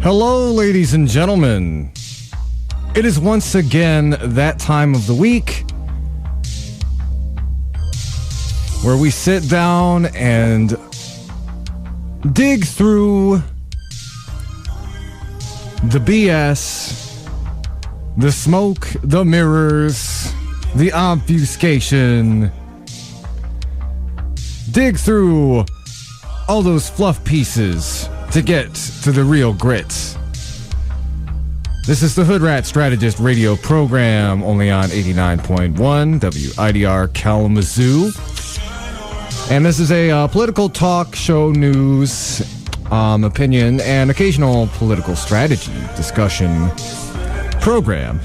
Hello, ladies and gentlemen. It is once again that time of the week where we sit down and dig through the BS, the smoke, the mirrors, the obfuscation, dig through all those fluff pieces to get to the real grit. This is the Hoodrat Strategist radio program, only on 89.1 WIDR Kalamazoo. And this is a political talk show, news, opinion, and occasional political strategy discussion program.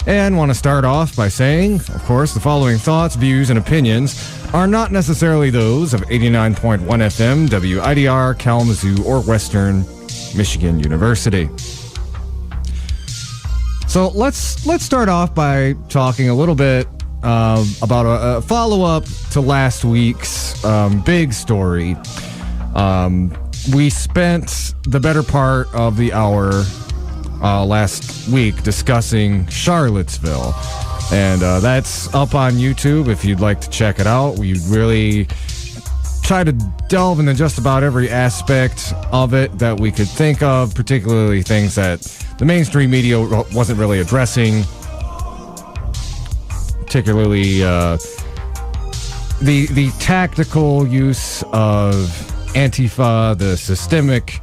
And want to start off by saying, of course, the following thoughts, views, and opinions are not necessarily those of 89.1 FM, WIDR, Kalamazoo, or Western Michigan University. So let's start off by talking a little bit about a follow-up to last week's big story. We spent the better part of the hour last week discussing Charlottesville. And that's up on YouTube if you'd like to check it out. We really try to delve into just about every aspect of it that we could think of, particularly things that the mainstream media wasn't really addressing, particularly the tactical use of Antifa, the systemic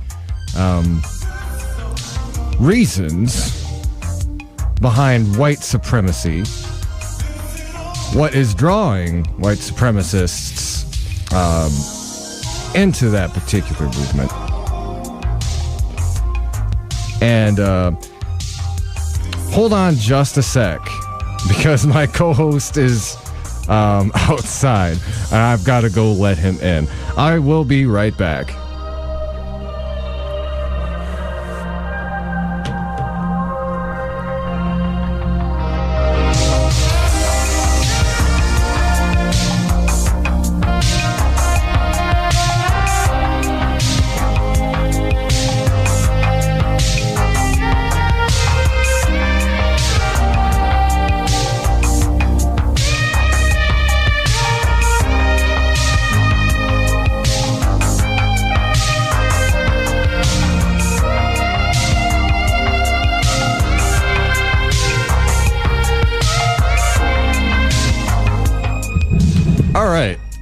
reasons behind white supremacy, what is drawing white supremacists into that particular movement. And hold on just a sec, because my co-host is outside, and I've got to go let him in. I will be right back.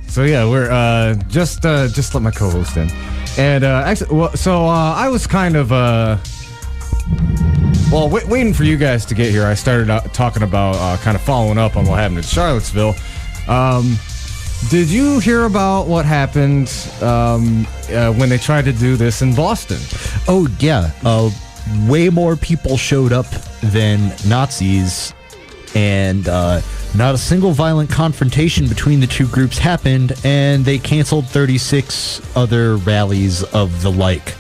So yeah, we're just let my co-host in, and actually, I was kind of waiting for you guys to get here. I started talking about kind of following up on what happened in Charlottesville. Did you hear about what happened when they tried to do this in Boston? Oh yeah, way more people showed up than Nazis, and not a single violent confrontation between the two groups happened, and they canceled 36 other rallies of the like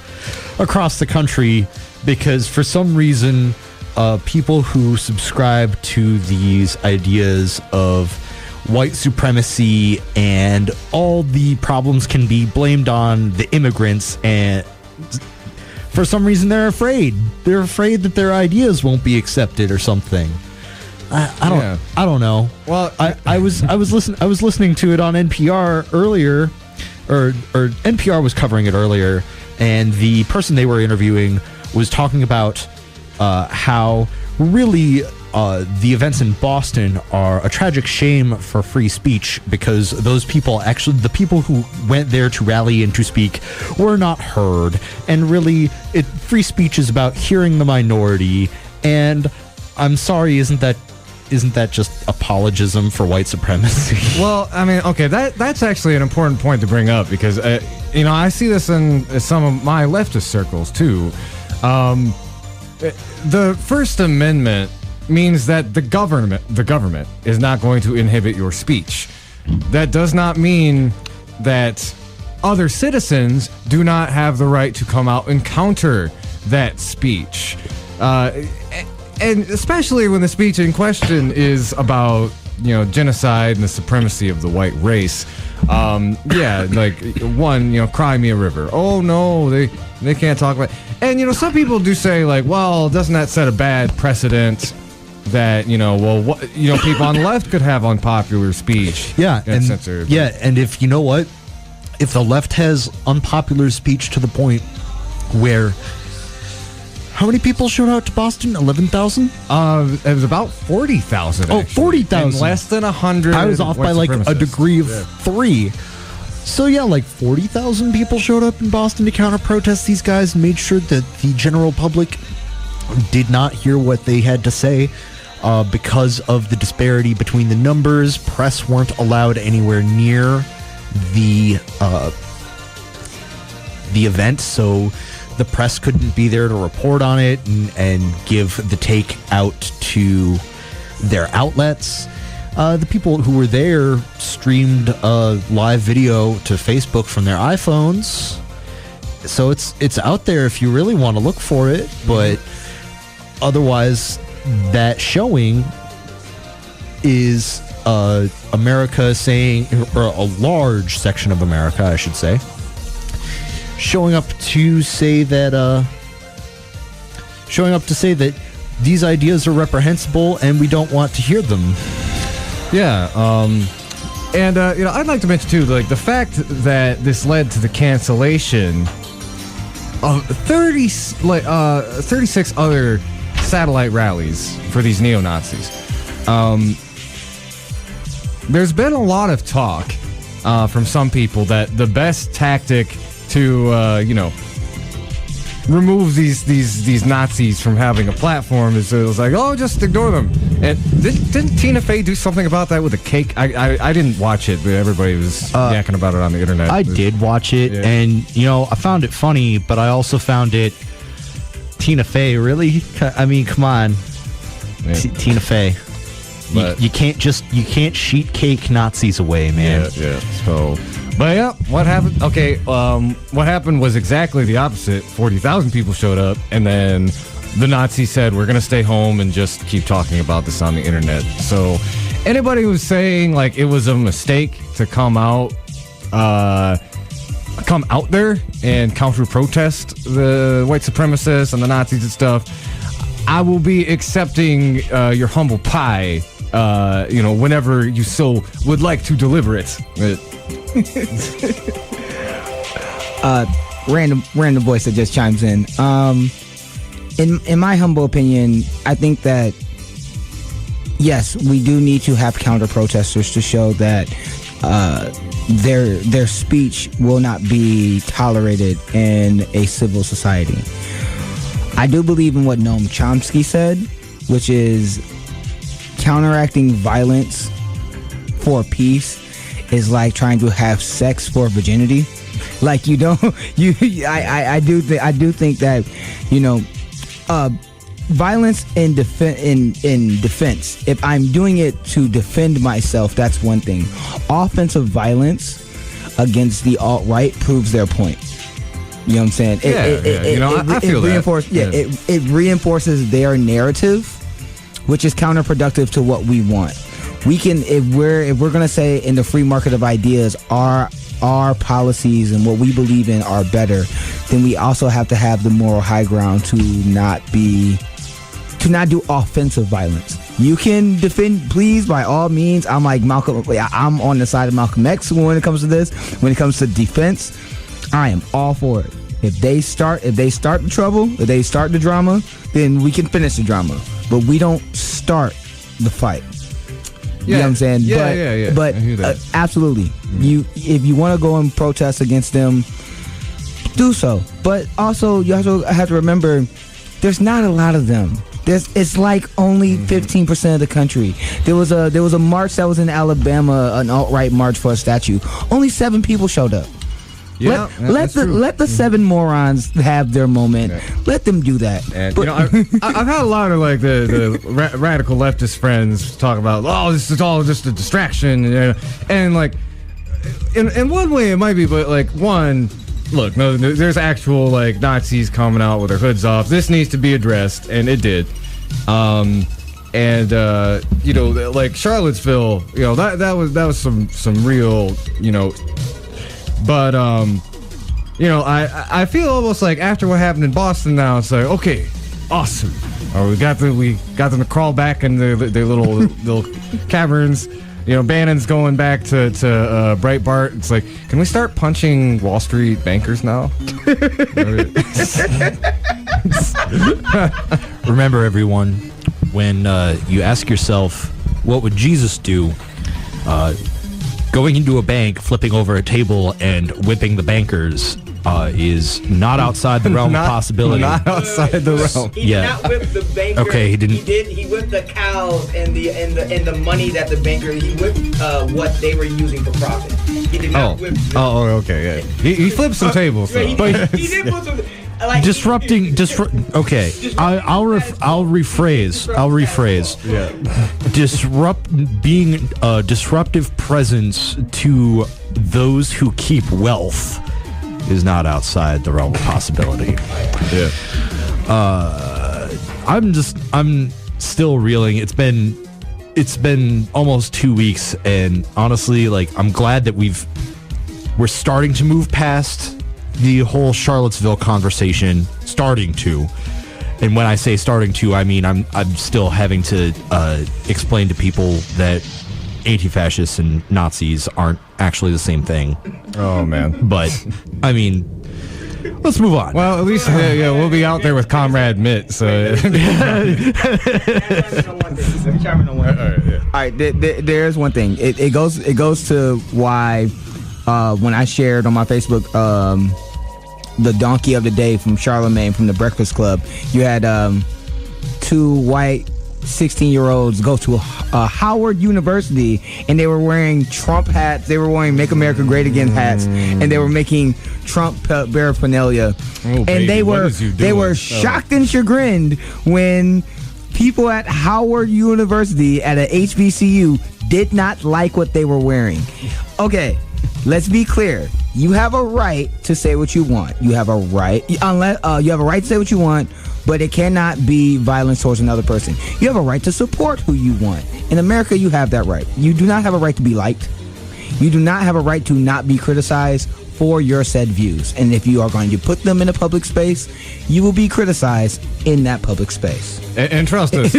across the country because for some reason people who subscribe to these ideas of white supremacy and all the problems can be blamed on the immigrants, and for some reason they're afraid that their ideas won't be accepted or something. I don't know. Well, I was listening to it on NPR earlier, or NPR was covering it earlier, and the person they were interviewing was talking about how really the events in Boston are a tragic shame for free speech, because those people, actually the people who went there to rally and to speak, were not heard, and really free speech is about hearing the minority. And I'm sorry, isn't that just apologism for white supremacy? Well, I mean, okay, that's actually an important point to bring up, because I see this in some of my leftist circles too. The First Amendment means that the government is not going to inhibit your speech. That does not mean that other citizens do not have the right to come out and counter that speech. And especially when the speech in question is about, genocide and the supremacy of the white race. Yeah, like one, cry me a river. Oh no, they can't talk about. And some people do say like, well, doesn't that set a bad precedent that people on the left could have unpopular speech? Yeah, and censored. Yeah, and if the left has unpopular speech to the point where. How many people showed out to Boston? 11,000? It was about 40,000. Oh, 40,000. Less than 100. I was off by like a degree of 3. So yeah, like 40,000 people showed up in Boston to counter-protest these guys and made sure that the general public did not hear what they had to say because of the disparity between the numbers. Press weren't allowed anywhere near the event, so the press couldn't be there to report on it and give the take out to their outlets. The people who were there streamed a live video to Facebook from their iPhones. So it's out there if you really want to look for it. But otherwise, that showing is America saying, or a large section of America, I should say, showing up to say that these ideas are reprehensible and we don't want to hear them. Yeah, and I'd like to mention too, like the fact that this led to the cancellation of 36 other satellite rallies for these neo-Nazis. There's been a lot of talk from some people that the best tactic to remove these Nazis from having a platform is it was like, oh, just ignore them. And didn't Tina Fey do something about that with a cake? I didn't watch it, but everybody was yakking about it on the internet. I did watch it, yeah. And I found it funny, but I also found it Tina Fey, really? I mean, come on, yeah. Tina Fey. You can't sheet cake Nazis away, man. Yeah. So. But yeah, what happened? Okay, what happened was exactly the opposite. 40,000 people showed up, and then the Nazis said, we're going to stay home and just keep talking about this on the internet. So anybody who's saying like it was a mistake to come out there and counter-protest the white supremacists and the Nazis and stuff, I will be accepting your humble pie, whenever you so would like to deliver it. Random voice that just chimes in. In my humble opinion, I think that yes, we do need to have counter protesters to show that their speech will not be tolerated in a civil society. I do believe in what Noam Chomsky said, which is counteracting violence for peace is like trying to have sex for virginity. Like I do think that violence in defense. If I'm doing it to defend myself, that's one thing. Offensive violence against the alt-right proves their point. You know what I'm saying? I feel that. It reinforces their narrative, which is counterproductive to what we want. We can, if we're gonna say in the free market of ideas, our policies and what we believe in are better, then we also have to have the moral high ground to not do offensive violence. You can defend, please, by all means. I'm like Malcolm. I'm on the side of Malcolm X when it comes to this. When it comes to defense, I am all for it. If they start the trouble, if they start the drama, then we can finish the drama. But we don't start the fight. You know what I'm saying? Yeah. But absolutely, if you want to go and protest against them, do so. But also, you also have to remember, there's not a lot of them. It's like only 15% of the country. There was a march that was in Alabama, an alt-right march for a statue. Only 7 people showed up. Yeah, let the 7 morons have their moment. Yeah. Let them do that. And I've had a lot of like the radical leftist friends talk about, oh, this is all just a distraction, and like in one way it might be, but like look, no, there's actual like Nazis coming out with their hoods off. This needs to be addressed, and it did. and like Charlottesville, that was some real, but I feel almost like after what happened in Boston now, it's like, okay, awesome. We got them to crawl back in their little caverns. Bannon's going back to Breitbart. It's like, can we start punching Wall Street bankers now? Remember, everyone, when you ask yourself, what would Jesus do? Going into a bank, flipping over a table, and whipping the bankers is not outside the realm of possibility. Not outside the realm. He did not whip the banker. Okay, he didn't. He whipped the cows and the money that the banker. He whipped what they were using for profit. He did not whip. Okay, yeah. He flipped some tables. He did flip some. Disrupting. Okay, I'll rephrase. Yeah. Being a disruptive presence to those who keep wealth is not outside the realm of possibility. Yeah. I'm still reeling. It's been almost 2 weeks, and honestly, like, I'm glad that we're starting to move past the whole Charlottesville conversation. Starting to. And when I say starting to, I mean I'm still having to explain to people that anti-fascists and Nazis aren't actually the same thing. Oh, man. But, I mean, let's move on. Well, at least we'll be out there with Comrade Mitt. So. All right, there's one thing. It goes to why when I shared on my Facebook the donkey of the day from Charlemagne from the Breakfast Club, you had two white 16-year-olds go to Howard University, and they were wearing Trump hats. They were wearing Make America Great Again hats, and they were making Trump paraphernalia. Oh, and they were shocked and chagrined when people at Howard University at a HBCU did not like what they were wearing. Okay, let's be clear. You have a right to say what you want. You have a right, unless you have a right to say what you want, but it cannot be violence towards another person. You have a right to support who you want. In America, you have that right. You do not have a right to be liked. You do not have a right to not be criticized for your said views. And if you are going to put them in a public space, you will be criticized in that public space. And trust us,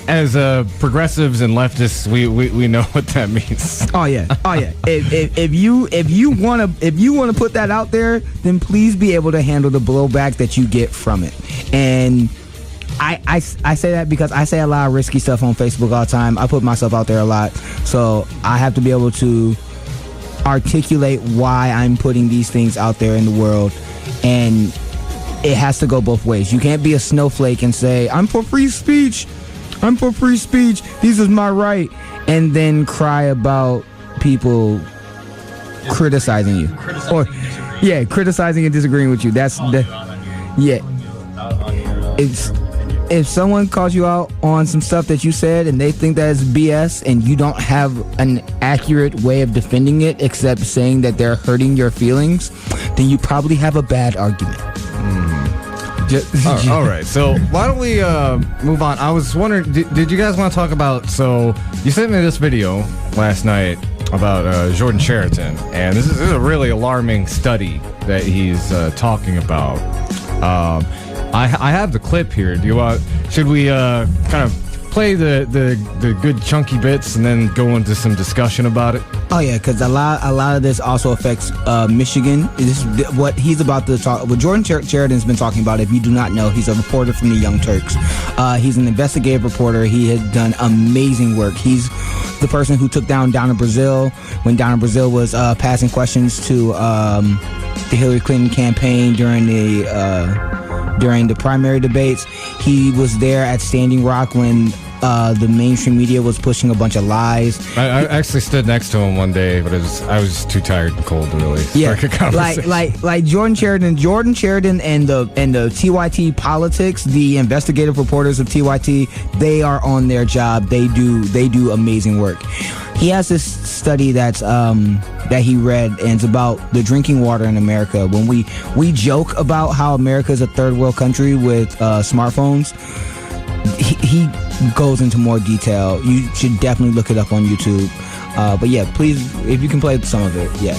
as progressives and leftists, we know what that means. Oh yeah. If you want to put that out there, then please be able to handle the blowback that you get from it. And I say that because I say a lot of risky stuff on Facebook all the time. I put myself out there a lot, so I have to be able to articulate why I'm putting these things out there in the world, and it has to go both ways. You can't be a snowflake and say, I'm for free speech, this is my right, and then cry about people criticizing you. Criticizing and disagreeing with you. If someone calls you out on some stuff that you said and they think that is BS and you don't have an accurate way of defending it except saying that they're hurting your feelings, then you probably have a bad argument. All right, so why don't we move on? I was wondering, did you guys want to talk about, so you sent me this video last night about Jordan Sheraton, and this is a really alarming study that he's talking about. I have the clip here. Should we kind of play the good chunky bits and then go into some discussion about it? Oh yeah, because a lot of this also affects Michigan. This is what he's about to talk. What Jordan Sheridan's been talking about. If you do not know, he's a reporter from the Young Turks. He's an investigative reporter. He has done amazing work. He's the person who took down Donna Brazile when Donna Brazile was passing questions to the Hillary Clinton campaign during the primary debates. He was there at Standing Rock when the mainstream media was pushing a bunch of lies. I actually stood next to him one day, but I was too tired and cold to really start a conversation. Like Jordan Sheridan and the TYT politics, the investigative reporters of TYT, they are on their job. They do amazing work. He has this study that he read, and it's about the drinking water in America. When we joke about how America is a third world country with smartphones, goes into more detail. You should definitely look it up on YouTube. But yeah, please, if you can play some of it, yeah.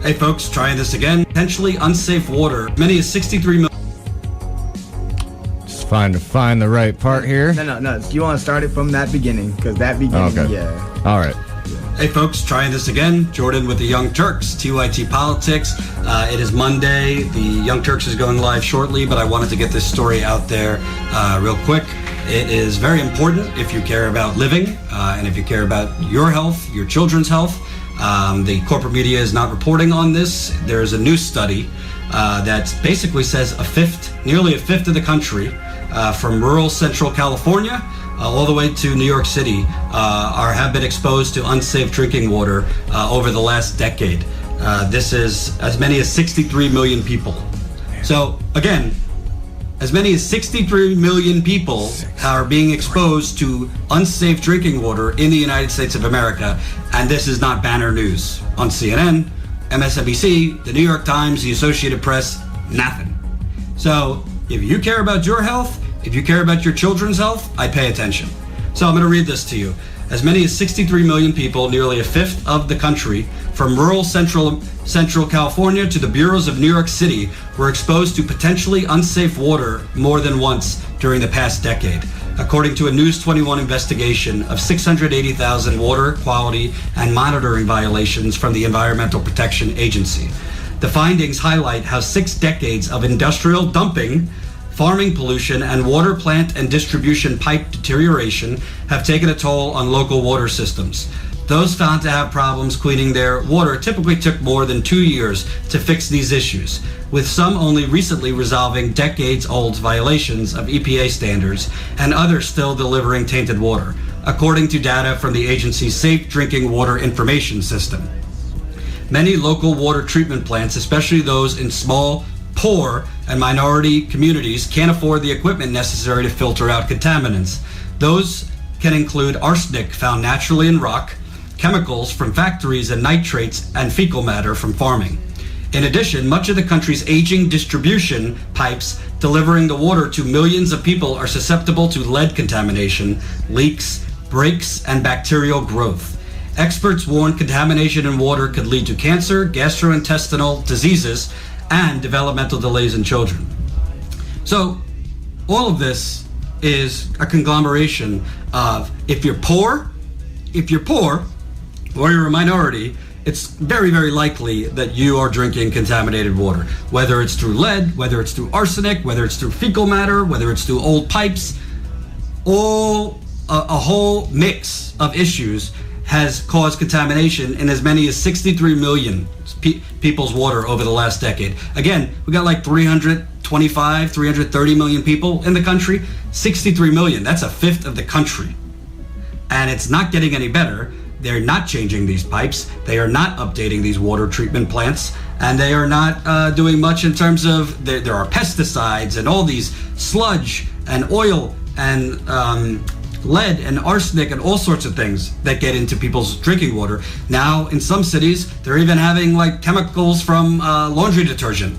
Hey folks, trying this again. Potentially unsafe water. Many as 63 million. Just trying to find the right part here. No. You want to start it from that beginning, because that beginning, Okay. yeah. All right. Hey folks, trying this again. Jordan with the Young Turks, TYT Politics. It is Monday. The Young Turks is going live shortly, but I wanted to get this story out there real quick. It is very important if you care about living and if you care about your health, your children's health. The corporate media is not reporting on this. There's a new study that basically says nearly a fifth of the country, from rural central California all the way to New York City, have been exposed to unsafe drinking water over the last decade. This is as many as 63 million people. So again, as many as 63 million people are being exposed to unsafe drinking water in the United States of America, and this is not banner news on CNN, MSNBC, the New York Times, the Associated Press, nothing. So if you care about your health, if you care about your children's health, I pay attention. So I'm going to read this to you. As many as 63 million people, nearly a fifth of the country, from rural central California to the boroughs of New York City, were exposed to potentially unsafe water more than once during the past decade, according to a News 21 investigation of 680,000 water quality and monitoring violations from the Environmental Protection Agency. The findings highlight how 6 decades of industrial dumping, farming pollution, and water plant and distribution pipe deterioration have taken a toll on local water systems. Those found to have problems cleaning their water typically took more than 2 years to fix these issues, with some only recently resolving decades-old violations of EPA standards and others still delivering tainted water, according to data from the agency's Safe Drinking Water Information System. Many local water treatment plants, especially those in small, poor, and minority communities, can't afford the equipment necessary to filter out contaminants. Those can include arsenic found naturally in rock, chemicals from factories, and nitrates and fecal matter from farming. In addition, much of the country's aging distribution pipes delivering the water to millions of people are susceptible to lead contamination, leaks, breaks, and bacterial growth. Experts warn contamination in water could lead to cancer, gastrointestinal diseases, and developmental delays in children. So all of this is a conglomeration of if you're poor, or you're a minority, it's very, very likely that you are drinking contaminated water, whether it's through lead, whether it's through arsenic, whether it's through fecal matter, whether it's through old pipes. A whole mix of issues has caused contamination in as many as 63 million people's water over the last decade. Again, we got like 330 million people in the country. 63 million, that's a fifth of the country. And it's not getting any better. They're not changing these pipes. They are not updating these water treatment plants. And they are not doing much in terms of, there are pesticides and all these sludge and oil and lead and arsenic and all sorts of things that get into people's drinking water. Now, in some cities, they're even having like chemicals from laundry detergent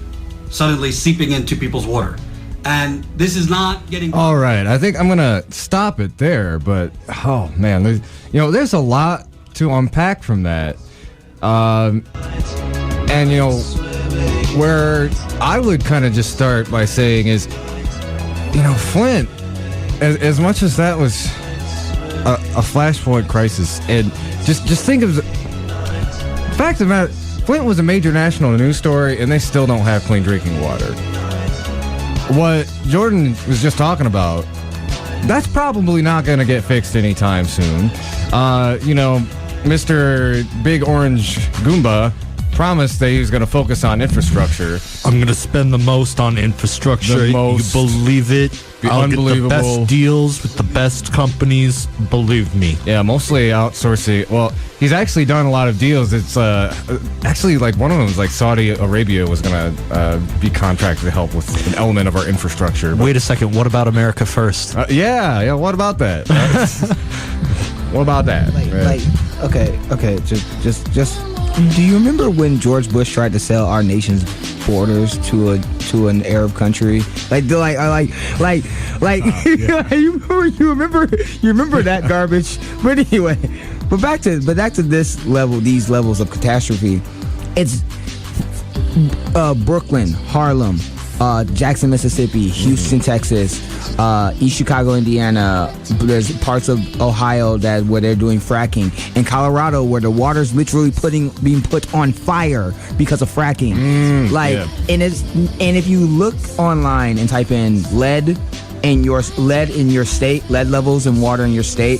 suddenly seeping into people's water. And this is not getting... All right, I think I'm going to stop it there, but, oh, man, there's a lot to unpack from that. And, where I would kind of just start by saying is, Flint, as much as that was a flashpoint crisis, and just think of the fact of the matter, Flint was a major national news story, and they still don't have clean drinking water. What Jordan was just talking about, that's probably not going to get fixed anytime soon. Mr. Big Orange Goomba promised that he was going to focus on infrastructure. I'm going to spend the most on infrastructure. The most. You believe it? I'll Unbelievable. get the best deals with the best companies. Believe me. Yeah, mostly outsourcing. Well, he's actually done a lot of deals. It's actually like one of them was like Saudi Arabia was going to be contracted to help with an element of our infrastructure. Wait a second. What about America First? Yeah. What about that? What about that? Okay, just. Do you remember when George Bush tried to sell our nation's borders to an Arab country? You remember that garbage? But anyway, but back to these levels of catastrophe. It's Brooklyn, Harlem, Jackson, Mississippi, Houston, Texas, East Chicago, Indiana. There's parts of Ohio where they're doing fracking. In Colorado, where the water's literally being put on fire because of fracking. And if you look online and type in lead in your state, lead levels in water in your state.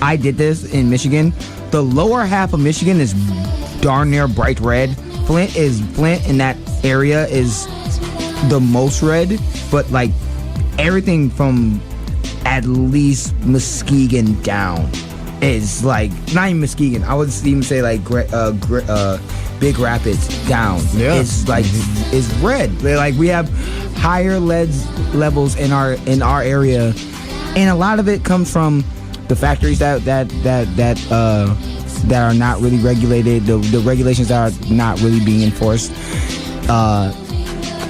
I did this in Michigan. The lower half of Michigan is darn near bright red. Flint in that area is the most red, but like everything from at least Muskegon down is like, not even Muskegon, I would even say like Big Rapids down. Yeah. It's like is red. Like we have higher lead levels in our area, and a lot of it comes from the factories that are not really regulated, the regulations that are not really being enforced.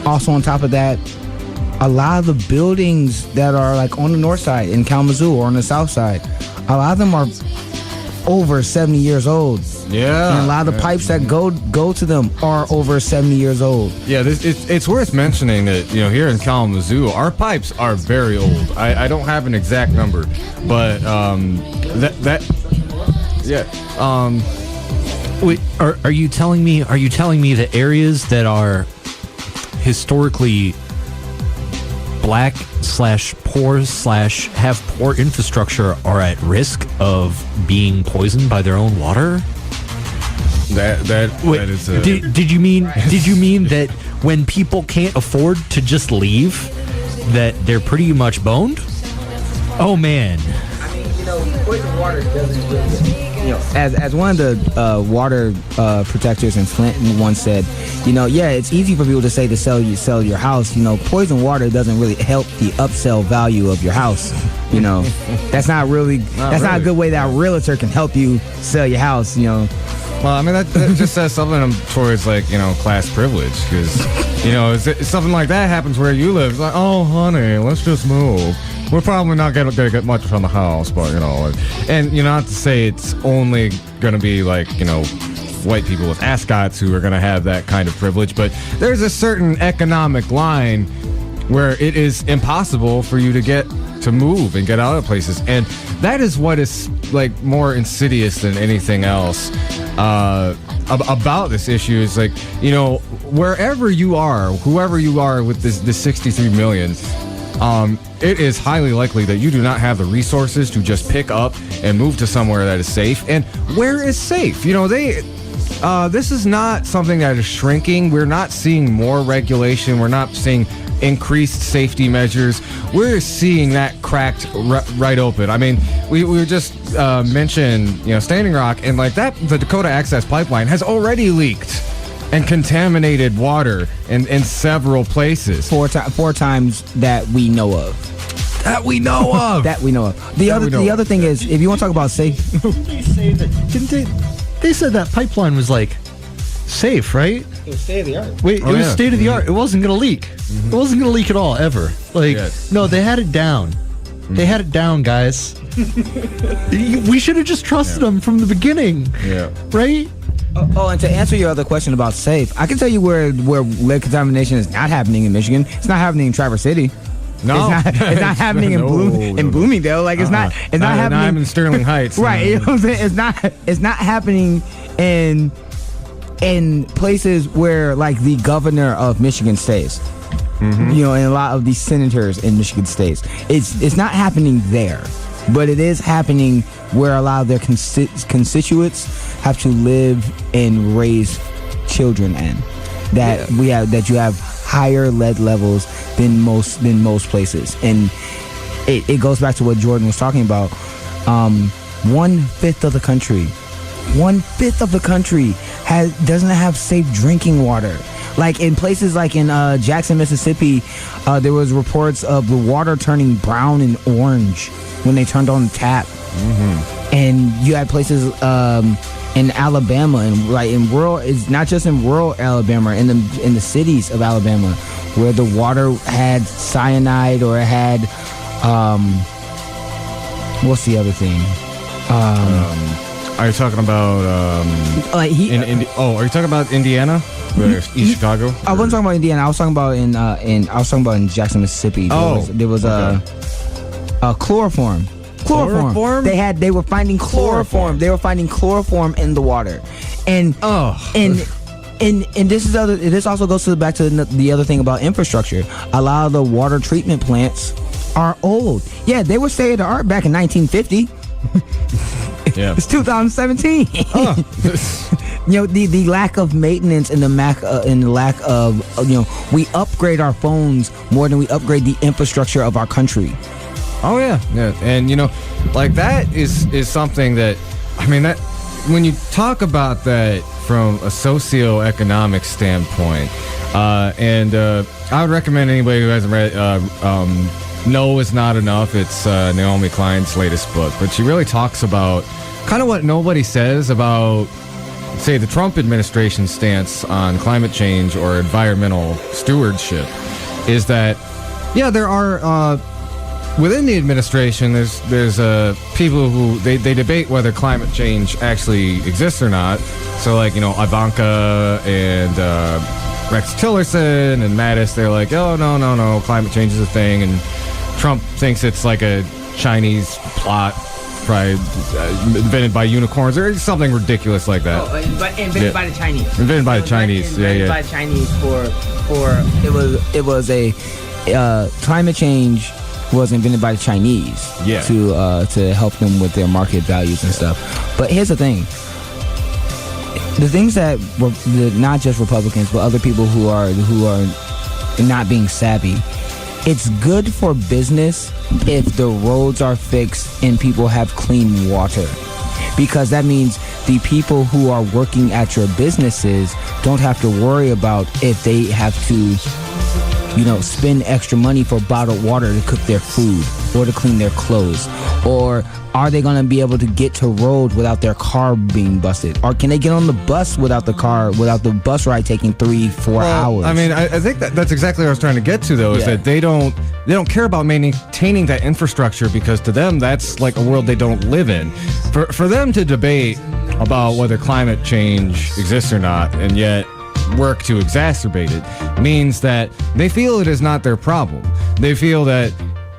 Also on top of that, a lot of the buildings that are like on the north side in Kalamazoo or on the south side, a lot of them are over 70 years old. Yeah. And a lot of the pipes that go to them are over 70 years old. Yeah, it's worth mentioning that, here in Kalamazoo, our pipes are very old. I don't have an exact number, but wait, are you telling me the areas that are historically black/poor/have poor infrastructure are at risk of being poisoned by their own water? That is a... Did you mean that when people can't afford to just leave, that they're pretty much boned? Oh man. I mean, poison water doesn't really, as one of the water protectors in Flint once said, it's easy for people to say to sell your house. Poison water doesn't really help the upsell value of your house. That's not a good way that a realtor can help you sell your house. Well, I mean, that just says something towards, class privilege, because, if something like that happens where you live, it's like, oh, honey, let's just move. We're probably not going to get much from the house, but, and, not to say it's only going to be, white people with ascots who are going to have that kind of privilege, but there's a certain economic line where it is impossible for you to move and get out of places, and that is what is, more insidious than anything else. About this issue is wherever you are, whoever you are with this 63 million, it is highly likely that you do not have the resources to just pick up and move to somewhere that is safe. And where is safe? This is not something that is shrinking. We're not seeing more regulation. We're not seeing increased safety measures. We're seeing that cracked right open. I mean, we were just mentioned, Standing Rock, and the Dakota Access Pipeline has already leaked and contaminated water in several places. Four times that we know of. That we know of. The other thing is, if you want to talk about safe, they say that? They said that pipeline was safe, right? It was state of the art. Wait, it was state of the art. It wasn't going to leak. Mm-hmm. It wasn't going to leak at all, ever. No, they had it down. Mm-hmm. They had it down, guys. We should have just trusted them from the beginning. Yeah. Right? And to answer your other question about safe, I can tell you where lead contamination is not happening in Michigan. It's not happening in Traverse City. No, it's not happening in Bloomingdale. It's not happening. I'm in Sterling Heights. Right. You know what I'm saying? It's not happening in places where the governor of Michigan stays. Mm-hmm. And a lot of these senators in Michigan states. It's not happening there, but it is happening where a lot of their constituents have to live and raise children in. That you have higher lead levels than most places, and it goes back to what Jordan was talking about. 1/5 of the country doesn't have safe drinking water. In places in Jackson, Mississippi, there was reports of the water turning brown and orange when they turned on the tap. Mm-hmm. And you had places in Alabama and like in rural, it's not just in rural Alabama, in the cities of Alabama, where the water had cyanide or it had what's the other thing? Are you talking about are you talking about Indiana, East Chicago? I wasn't talking about Indiana. I was talking about in Jackson, Mississippi. There was chloroform. Chloroform? They were finding chloroform. They were finding chloroform in the water, and this also goes back to the other thing about infrastructure. A lot of the water treatment plants are old. Yeah, they were state of the art back in 1950. Yeah, it's 2017. The lack of maintenance and the lack of we upgrade our phones more than we upgrade the infrastructure of our country. Oh yeah, and like that is something that, I mean, that when you talk about that from a socioeconomic standpoint, and I would recommend anybody who hasn't read No Is Not Enough. It's Naomi Klein's latest book, but she really talks about kind of what nobody says about, say, the Trump administration's stance on climate change or environmental stewardship, is that, yeah, there are within the administration, there's people who they debate whether climate change actually exists or not. So like, Ivanka and Rex Tillerson and Mattis, they're like, oh no, climate change is a thing, and Trump thinks it's like a Chinese plot, probably invented by unicorns or something ridiculous like that. Invented by the Chinese. Invented by the Chinese. Invented by the Chinese for it was a climate change was invented by the Chinese to help them with their market values and stuff. But here's the thing. The things that were not just Republicans, but other people who are not being savvy, it's good for business if the roads are fixed and people have clean water. Because that means the people who are working at your businesses don't have to worry about if they have to spend extra money for bottled water to cook their food or to clean their clothes, or are they going to be able to get to road without their car being busted, or can they get on the bus without the bus ride taking 3-4 hours? I mean, I think that's exactly what I was trying to get to, though, is that they don't care about maintaining that infrastructure, because to them that's like a world they don't live in. For them to debate about whether climate change exists or not, and yet work to exacerbate it, means that they feel it is not their problem. They feel that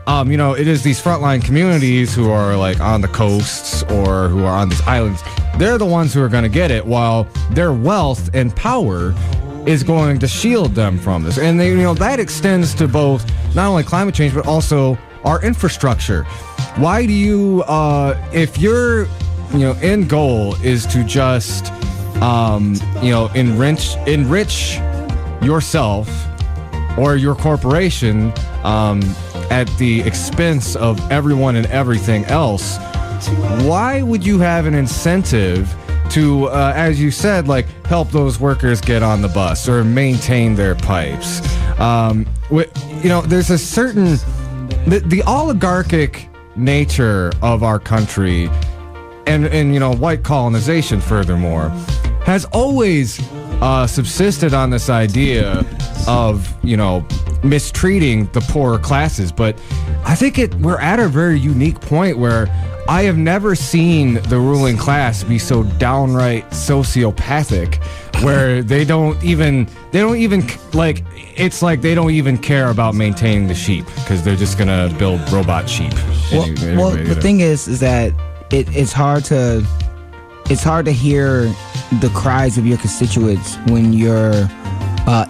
it is these frontline communities who are like on the coasts or who are on these islands. They're the ones who are going to get it, while their wealth and power is going to shield them from this. And that extends to both not only climate change but also our infrastructure. Why do you, if your end goal is to just enrich yourself or your corporation at the expense of everyone and everything else, why would you have an incentive to, as you said, like help those workers get on the bus or maintain their pipes? There's a certain the oligarchic nature of our country, and white colonization, furthermore, has always subsisted on this idea of mistreating the poorer classes. But I think we're at a very unique point where I have never seen the ruling class be so downright sociopathic, where they don't even like, it's like they don't even care about maintaining the sheep because they're just gonna build robot sheep. Well, the thing is that it's hard to hear the cries of your constituents when your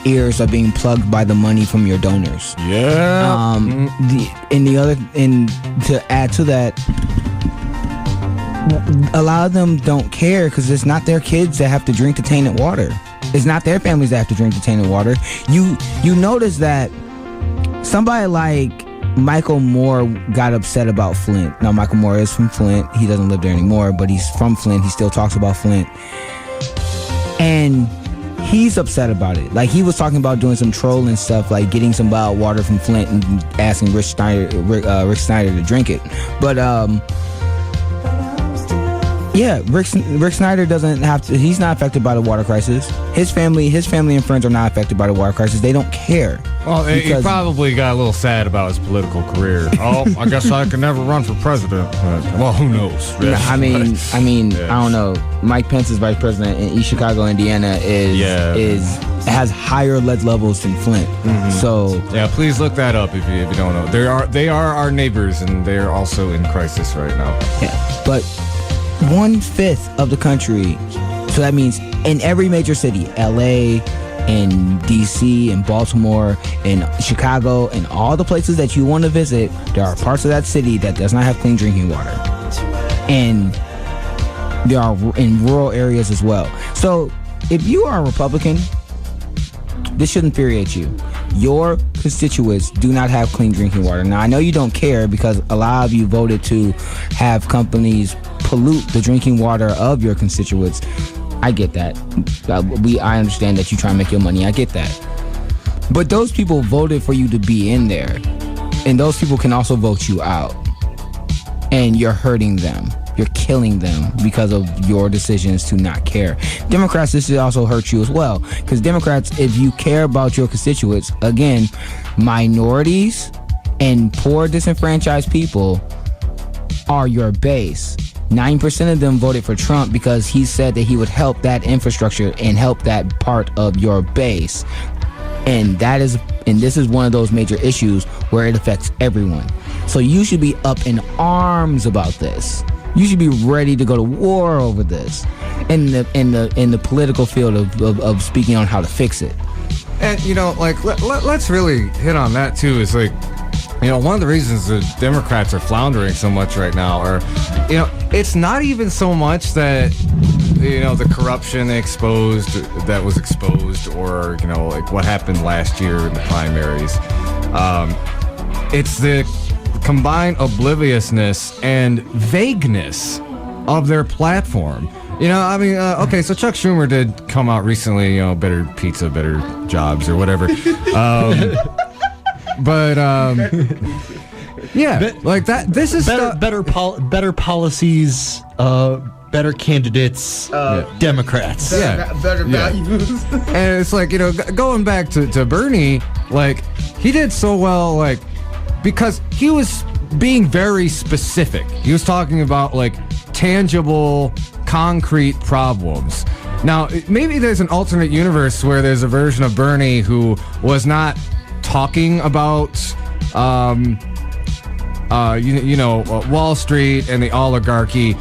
ears are being plugged by the money from your donors. Yeah. To add to that, a lot of them don't care because it's not their kids that have to drink the tainted water. It's not their families that have to drink the tainted water. You notice that somebody like Michael Moore got upset about Flint. Now, Michael Moore is from Flint. He doesn't live there anymore, but he's from Flint. He still talks about Flint. And he's upset about it. Like, he was talking about doing some trolling stuff, like getting some bottled water from Flint and asking Rick Snyder to drink it. But Yeah, Rick Snyder doesn't have to. He's not affected by the water crisis. His family and friends are not affected by the water crisis. They don't care. Well, he probably got a little sad about his political career. Oh, I guess I can never run for president. Well, who knows? Rich? I don't know. Mike Pence's vice president in East Chicago, Indiana, has higher lead levels than Flint. Mm-hmm. So yeah, please look that up if you don't know. They are our neighbors, and they are also in crisis right now. Yeah, but 1/5 of the country. So that means in every major city, LA and DC and Baltimore and Chicago and all the places that you want to visit, there are parts of that city that does not have clean drinking water. And there are in rural areas as well. So if you are a Republican, this should infuriate you. Your constituents do not have clean drinking water. Now, I know you don't care because a lot of you voted to have companies pollute the drinking water of your constituents. I get that. I understand that you try and make your money. I get that. But those people voted for you to be in there. And those people can also vote you out. And you're hurting them. You're killing them because of your decisions to not care. Democrats, this also hurt you as well. Because Democrats, if you care about your constituents, again, minorities and poor disenfranchised people are your base. 9% of them voted for Trump because he said that he would help that infrastructure and help that part of your base. And this is one of those major issues where it affects everyone. So you should be up in arms about this. You should be ready to go to war over this in the political field of speaking on how to fix it. And let's really hit on that too. Is one of the reasons the Democrats are floundering so much right now it's not even so much that the corruption that was exposed or what happened last year in the primaries. It's the combined obliviousness and vagueness of their platform. Okay, so Chuck Schumer did come out recently, better pizza, better jobs or whatever. Like that. This is better policies, better candidates, Democrats. Better values. And it's going back to Bernie, he did so well, because he was being very specific. He was talking about tangible, concrete problems. Now, maybe there's an alternate universe where there's a version of Bernie who was not talking about Wall Street and the oligarchy,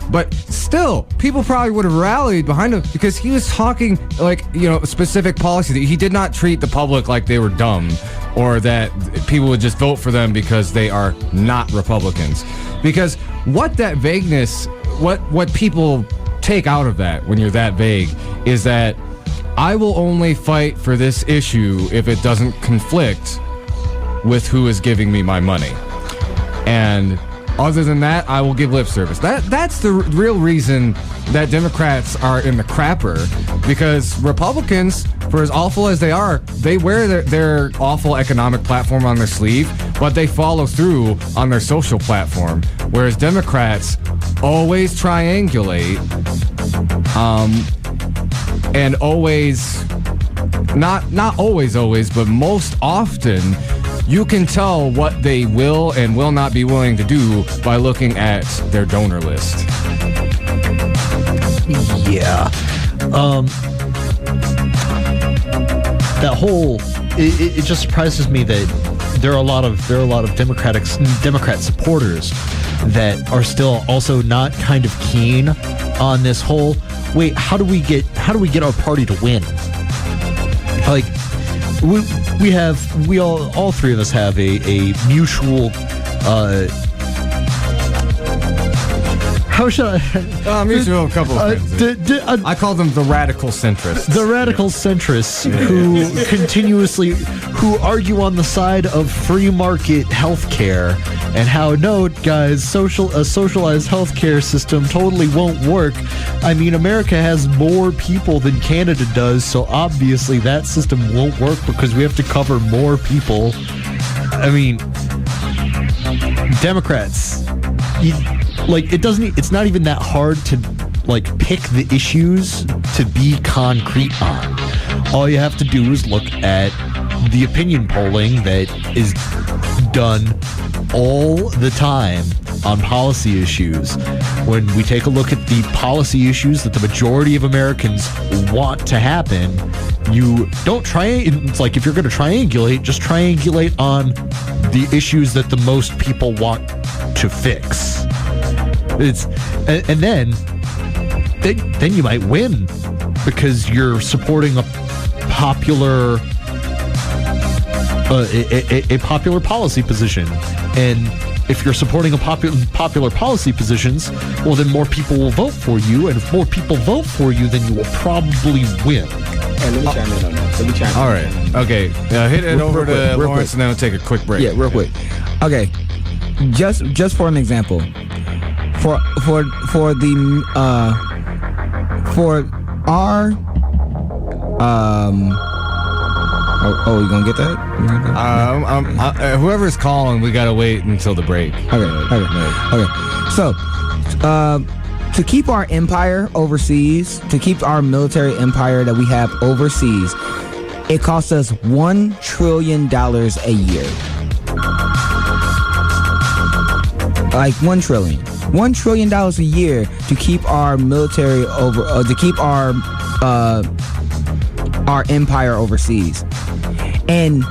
but still people probably would have rallied behind him because he was talking specific policy. He did not treat the public like they were dumb or that people would just vote for them because they are not Republicans. Because what that vagueness, what people take out of that when you're that vague is that I will only fight for this issue if it doesn't conflict with who is giving me my money. And other than that, I will give lip service. That's the real reason that Democrats are in the crapper, because Republicans, for as awful as they are, they wear their awful economic platform on their sleeve, but they follow through on their social platform. Whereas Democrats always triangulate, and always, not always, but most often, you can tell what they will and will not be willing to do by looking at their donor list. Yeah. That whole it just surprises me that there are a lot of Democrat supporters that are still also not kind of keen on this whole wait, how do we get our party to win? All three of us have a mutual how should I mutual a couple of things. I call them the radical centrists. The radical centrists who argue on the side of free market healthcare and how no guys, a socialized healthcare system totally won't work. I mean, America has more people than Canada does, so obviously that system won't work because we have to cover more people. I mean, Democrats, like, it's not even that hard to, like, pick the issues to be concrete on. All you have to do is look at the opinion polling that is done all the time on policy issues. When we take a look at the policy issues that the majority of Americans want to happen, you don't it's like, if you're going to triangulate, just triangulate on the issues that the most people want to fix. And then you might win because you're supporting a popular a popular policy position. And if you're supporting a popular policy positions, well, then more people will vote for you, and if more people vote for you, then you will probably win. Hey, let me chime in on that. All right. Okay. Hit it over to Lawrence, and then we'll take a quick break. Yeah, real quick. Okay. Just for an example, for our you gonna get that? Whoever's calling, we gotta wait until the break. Okay. So, to keep our empire overseas, to keep our military empire that we have overseas, it costs us $1 trillion a year. Like $1 trillion. $1 trillion a year to keep our military to keep our empire overseas. And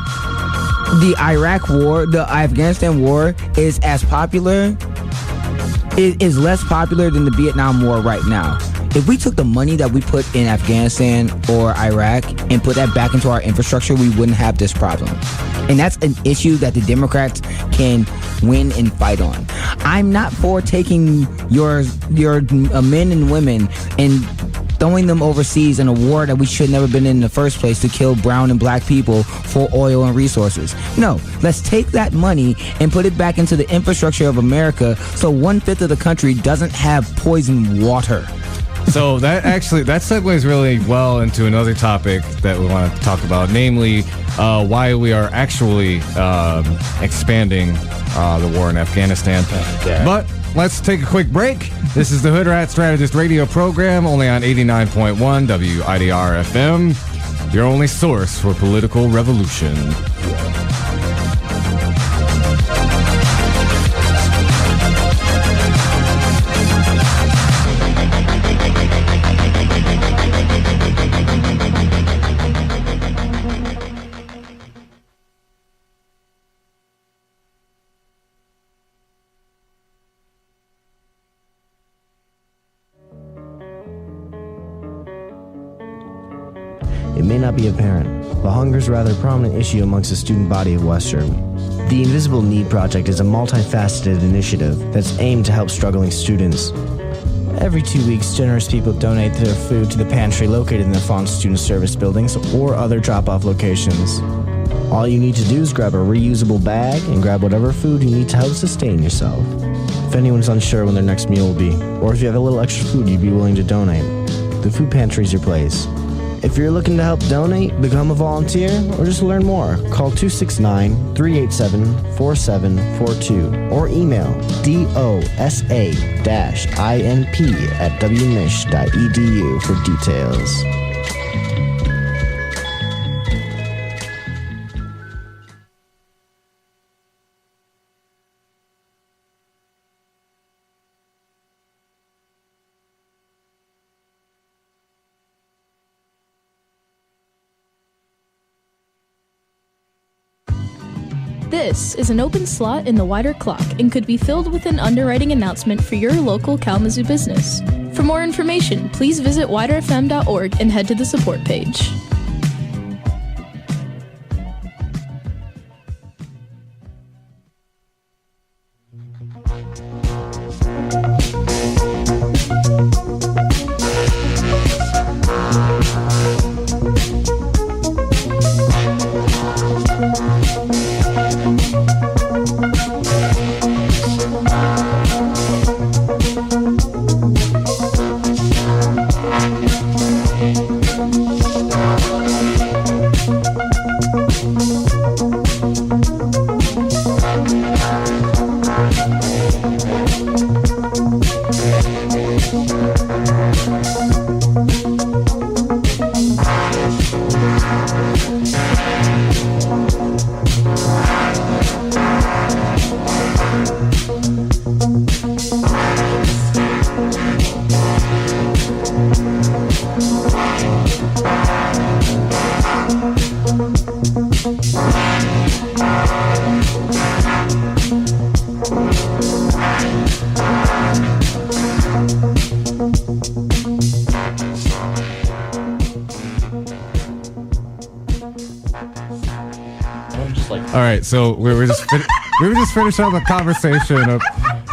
the Iraq war, the Afghanistan war is as popular, is less popular than the Vietnam War right now. If we took the money that we put in Afghanistan or Iraq and put that back into our infrastructure, we wouldn't have this problem. And that's an issue that the Democrats can win and fight on. I'm not for taking your men and women and throwing them overseas in a war that we should never been in the first place to kill brown and black people for oil and resources. No, let's take that money and put it back into the infrastructure of America so 1/5 of the country doesn't have poisoned water. So that segues really well into another topic that we want to talk about, namely why we are actually expanding the war in Afghanistan. Okay. But let's take a quick break. This is the Hoodrat Strategist radio program, only on 89.1 WIDR FM, your only source for political revolution. It may not be apparent, but hunger is a rather prominent issue amongst the student body of Western. The Invisible Need Project is a multifaceted initiative that's aimed to help struggling students. Every 2 weeks, generous people donate their food to the pantry located in the Fawn Student Service buildings or other drop-off locations. All you need to do is grab a reusable bag and grab whatever food you need to help sustain yourself. If anyone's unsure when their next meal will be, or if you have a little extra food you'd be willing to donate, the food pantry is your place. If you're looking to help donate, become a volunteer, or just learn more, call 269-387-4742 or email dosa-inp@wmich.edu for details. This is an open slot in the wider clock and could be filled with an underwriting announcement for your local Kalamazoo business. For more information, please visit widerfm.org and head to the support page. right. So we were just finishing up a conversation of,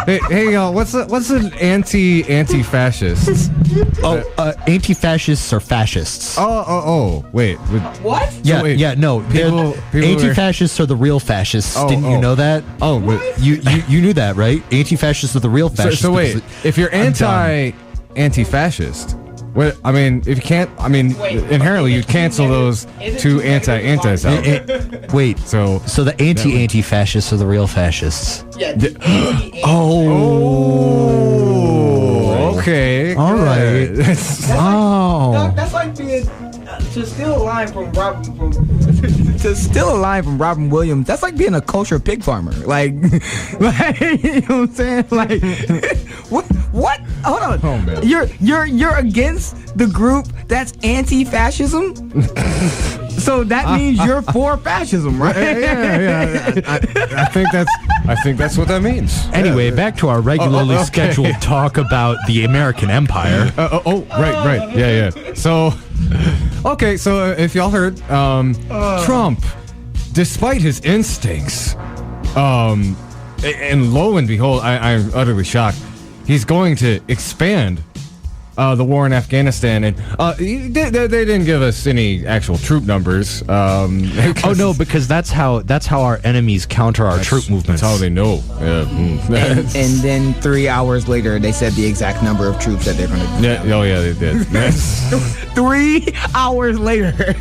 hey, y'all, what's an anti-fascist? Anti-fascists are fascists. Wait. What? Yeah, So wait, no. people Anti-fascists are the real fascists. Didn't you know that? Oh, wait. You knew that, right? Anti-fascists are the real fascists. So wait, if you're anti-fascist, what? I mean, if you can't, inherently you'd cancel those two anti-antis out. Wait. So the anti-fascists are the real fascists. Yeah. Okay. All right. That's like being to steal a line from Robin Williams. That's like being a kosher pig farmer. Like you know what I'm saying? Like what? Hold on. Oh, man. You're against the group that's anti-fascism. So that means you're for fascism, right? Yeah. I think that's what that means. Anyway, back to our regularly scheduled talk about the American Empire. Right. Yeah. So, okay. So if y'all heard, Trump, despite his instincts, and lo and behold, I'm utterly shocked. He's going to expand the war in Afghanistan, and they didn't give us any actual troop numbers. Because that's how our enemies counter our troop movements. That's how they know. And then 3 hours later, they said the exact number of troops that they're going to. They did. 3 hours later,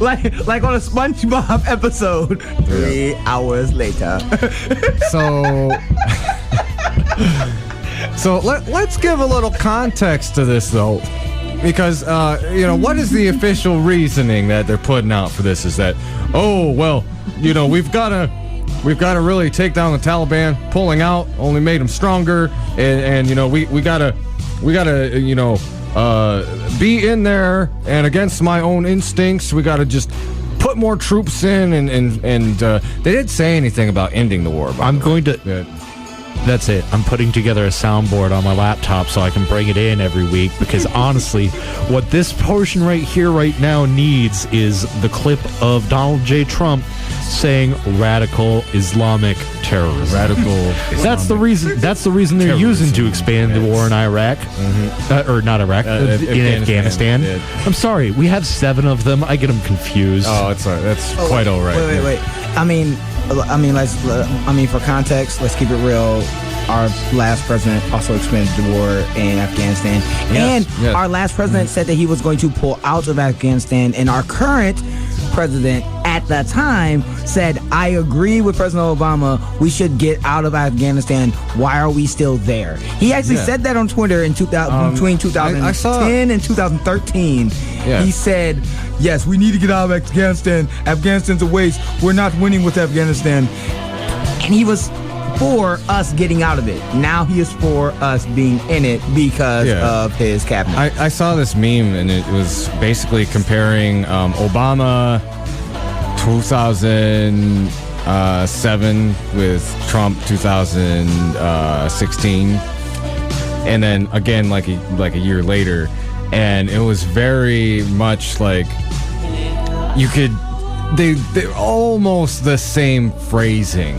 like on a SpongeBob episode. 3 hours later. So let's give a little context to this, though, because what is the official reasoning that they're putting out for this? Is that we've got to really take down the Taliban. Pulling out only made them stronger, and we gotta be in there, and against my own instincts, we gotta just put more troops in, and they didn't say anything about ending the war. That's it. I'm putting together a soundboard on my laptop so I can bring it in every week, because honestly, what this portion right here, right now needs is the clip of Donald J. Trump saying radical Islamic terrorism. That's the reason they're using to expand the war in Iraq. Or not Iraq, in Afghanistan. I'm sorry, we have 7 of them. I get them confused. Oh, it's all right. That's quite all right. Wait. For context, let's keep it real. Our last president also expanded the war in Afghanistan. Yes. Our last president said that he was going to pull out of Afghanistan. And our current president at that time said, I agree with President Obama. We should get out of Afghanistan. Why are we still there? He actually said that on Twitter in between 2010 and 2013. Yeah. He said, yes, we need to get out of Afghanistan. Afghanistan's a waste. We're not winning with Afghanistan. And he was for us getting out of it. Now he is for us being in it because of his cabinet. I saw this meme, and it was basically comparing Obama 2007 with Trump 2016, and then again like a year later, and it was very much like they're almost the same phrasing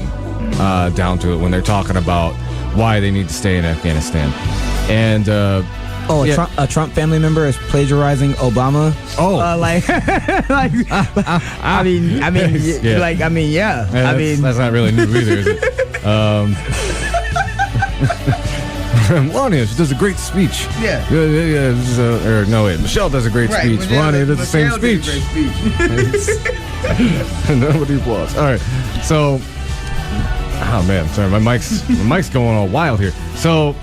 down to it when they're talking about why they need to stay in Afghanistan. And a Trump family member is plagiarizing Obama. That's not really new either, is it? Melania, she does a great speech. Michelle does a great speech. Melania does the same speech. Nobody applauds. All right, so. Oh man, sorry, my mic's going all wild here. So,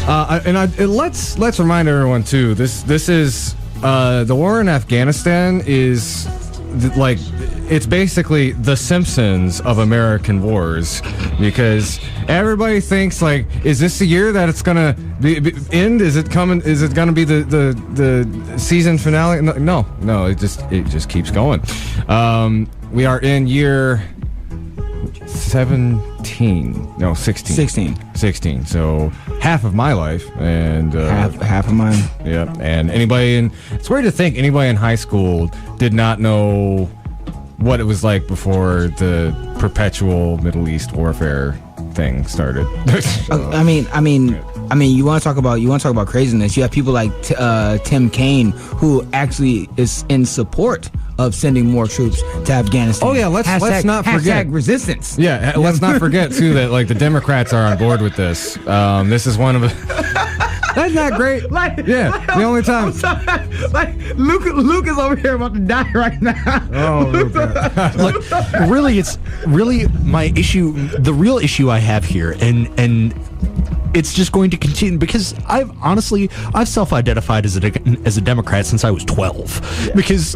let's remind everyone too. This is the war in Afghanistan is it's basically the Simpsons of American wars, because everybody thinks is this the year that it's gonna end? Is it coming? Is it gonna be the season finale? No, it just keeps going. We are in year 16. So half of my life, and half of mine. Yeah, and it's weird to think anybody in high school did not know what it was like before the perpetual Middle East warfare thing started. I mean, you want to talk about craziness. You have people like Tim Kaine, who actually is in support of sending more troops to Afghanistan. Oh yeah, let's not forget resistance. Yeah, let's not forget too that like the Democrats are on board with this. This is one of that's not great. The only time. Like Luke is over here about to die right now. Oh, like, really, it's really my issue. The real issue I have here, and it's just going to continue because I've self-identified as a Democrat since I was 12. Yeah. Because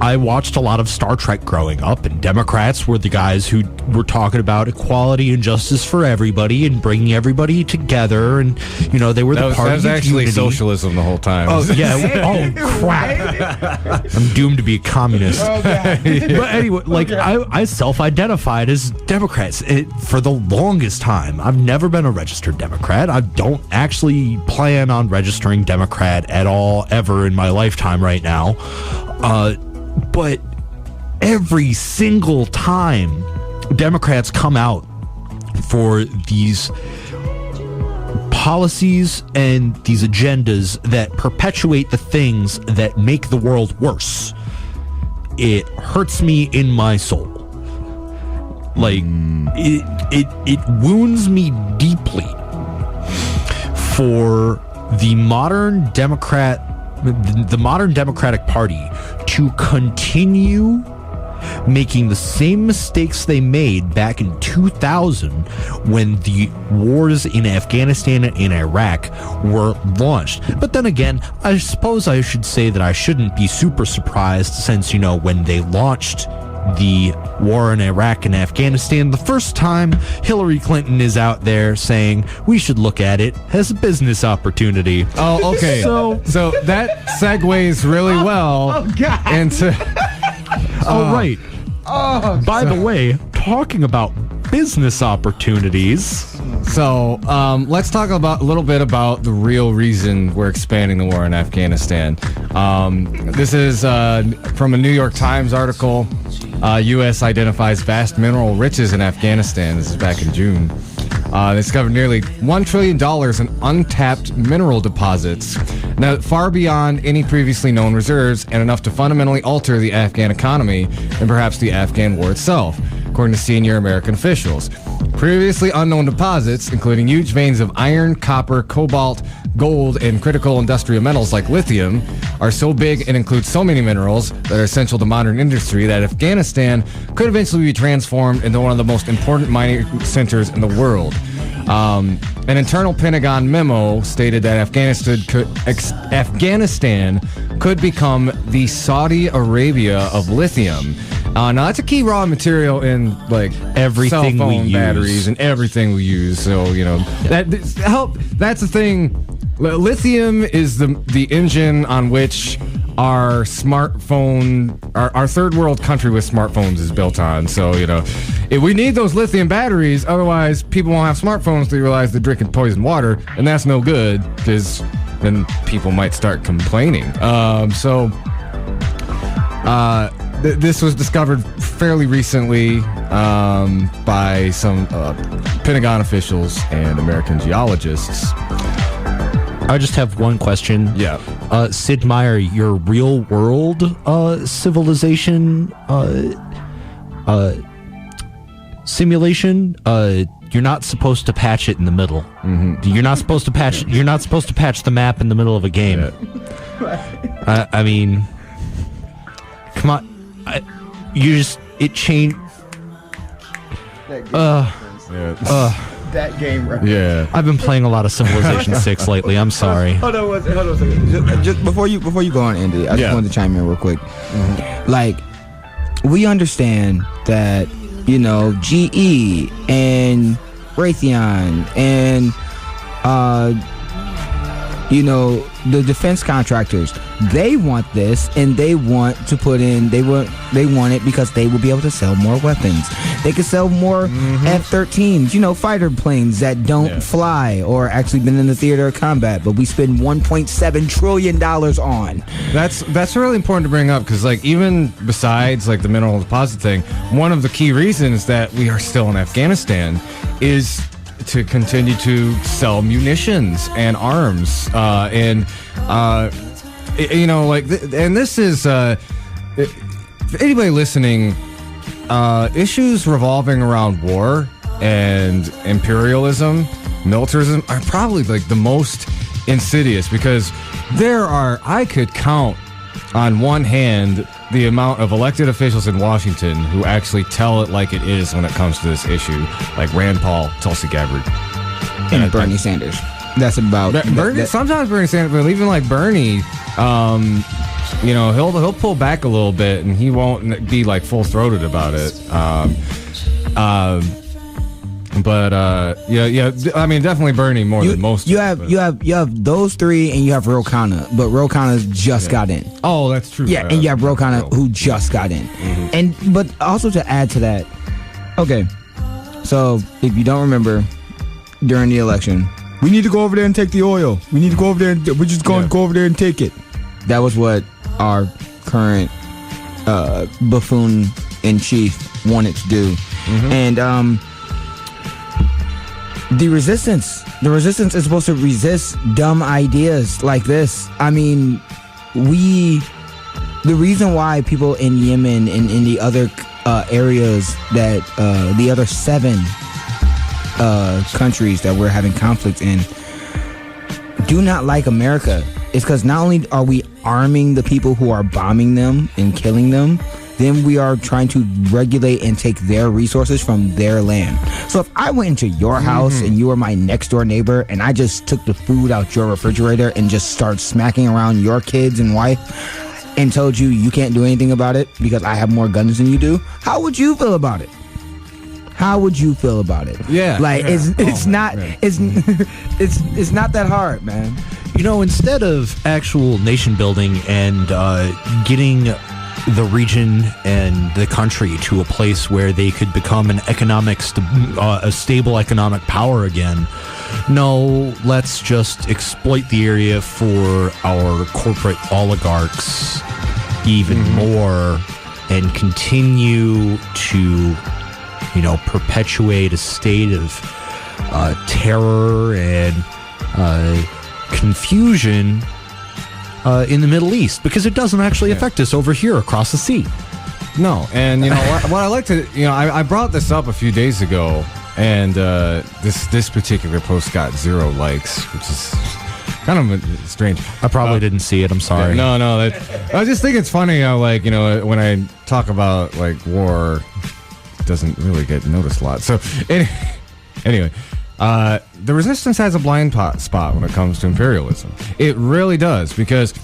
I watched a lot of Star Trek growing up, and Democrats were the guys who were talking about equality and justice for everybody and bringing everybody together, and they were the party. That was actually unity. Socialism the whole time. Oh yeah. Oh crap! I'm doomed to be a communist. But anyway, like I self-identified as Democrats for the longest time. I've never been a registered Democrat. I don't actually plan on registering Democrat at all ever in my lifetime right now. But every single time Democrats come out for these policies and these agendas that perpetuate the things that make the world worse, it hurts me in my soul. Like, it wounds me deeply for the modern Democratic Party to continue making the same mistakes they made back in 2000 when the wars in Afghanistan and in Iraq were launched. But then again, I suppose I should say that I shouldn't be super surprised since, when they launched the war in Iraq and Afghanistan the first time, Hillary Clinton is out there saying we should look at it as a business opportunity. Oh, okay. So that segues really well into. Right. By the way, talking about business opportunities. So let's talk a little bit about the real reason we're expanding the war in Afghanistan. This is from a New York Times article. U.S. identifies vast mineral riches in Afghanistan. This is back in June. They discovered nearly $1 trillion in untapped mineral deposits. Now, far beyond any previously known reserves and enough to fundamentally alter the Afghan economy and perhaps the Afghan war itself, according to senior American officials. Previously unknown deposits, including huge veins of iron, copper, cobalt, gold, and critical industrial metals like lithium, are so big and include so many minerals that are essential to modern industry that Afghanistan could eventually be transformed into one of the most important mining centers in the world. An internal Pentagon memo stated that Afghanistan could become the Saudi Arabia of lithium. Now that's a key raw material in like everything cell phone we batteries use. and everything we use. So that's the thing. Lithium is the engine on which our smartphone, our third world country with smartphones is built on. So if we need those lithium batteries, otherwise people won't have smartphones. They realize they're drinking poisoned water, and that's no good because then people might start complaining. This was discovered fairly recently by some Pentagon officials and American geologists. I just have one question. Yeah. Sid Meier, your real world civilization simulation, you're not supposed to patch it in the middle. Mm-hmm. You're not supposed to patch the map in the middle of a game. Yeah. I mean, come on. It changed. That game, right? Yeah. I've been playing a lot of Civilization 6 lately. I'm sorry. Hold on a second. Just before you go on, Andy, I just wanted to chime in real quick. Mm-hmm. Like, we understand that, GE and Raytheon and the defense contractors, they want this, and they want to put in. They want it because they will be able to sell more weapons. They could sell more F-13s, fighter planes that don't fly or actually been in the theater of combat. But we spend $1.7 trillion on. That's really important to bring up because, even besides the mineral deposit thing, one of the key reasons that we are still in Afghanistan is to continue to sell munitions and arms, and this is anybody listening, issues revolving around war and imperialism, militarism are probably the most insidious because I could count on one hand the amount of elected officials in Washington who actually tell it like it is when it comes to this issue, like Rand Paul, Tulsi Gabbard, and Bernie Sanders. That's about sometimes Bernie Sanders, but even Bernie, he'll pull back a little bit and he won't be full-throated about it. I mean, definitely Bernie more than most. You have those three, and you have Ro Khanna, but Ro Khanna's just got in. Oh, that's true. Yeah, and you have Ro Khanna who just got in, but also to add to that, okay. So if you don't remember, during the election, we need to go over there and take the oil. We need to go over there. We're just going to go over there and take it. That was what our current buffoon in chief wanted to do, and The resistance is supposed to resist dumb ideas like this. I mean, the reason why people in Yemen and in the other areas that the other 7 countries that we're having conflict in do not like America is because not only are we arming the people who are bombing them and killing them, then we are trying to regulate and take their resources from their land. So if I went into your house and you were my next door neighbor and I just took the food out your refrigerator and just started smacking around your kids and wife and told you can't do anything about it because I have more guns than you do, how would you feel about it? How would you feel about it? Yeah. It's not that hard, man. Instead of actual nation building and getting the region and the country to a place where they could become an a stable economic power again. No, let's just exploit the area for our corporate oligarchs even more and continue to, perpetuate a state of terror and confusion in the Middle East, because it doesn't actually affect us over here across the sea. No, and what I like to, I brought this up a few days ago, and this particular post got 0 likes, which is kind of strange. I probably didn't see it. I'm sorry. No. I just think it's funny how when I talk about war, it doesn't really get noticed a lot. So anyway. The resistance has a blind spot when it comes to imperialism. It really does, because,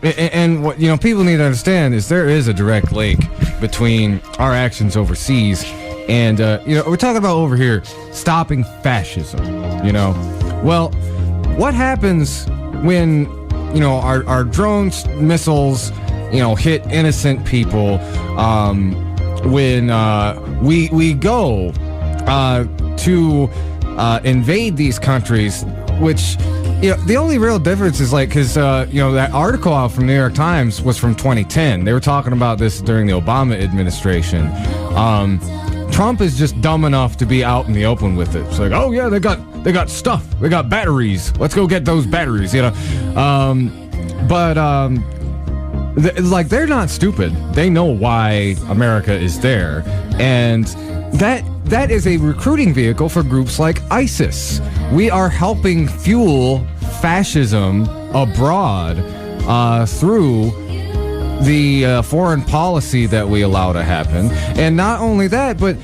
and what people need to understand is there is a direct link between our actions overseas and we're talking about over here stopping fascism. Well, what happens when our drones, missiles, hit innocent people? When we go to invade these countries, which the only real difference is because that article out from New York Times was from 2010. They were talking about this during the Obama administration. Trump is just dumb enough to be out in the open with it. It's oh yeah, they got stuff, they got batteries, let's go get those batteries, they're not stupid. They know why America is there, and that is a recruiting vehicle for groups like ISIS. We are helping fuel fascism abroad through the foreign policy that we allow to happen. And not only that, but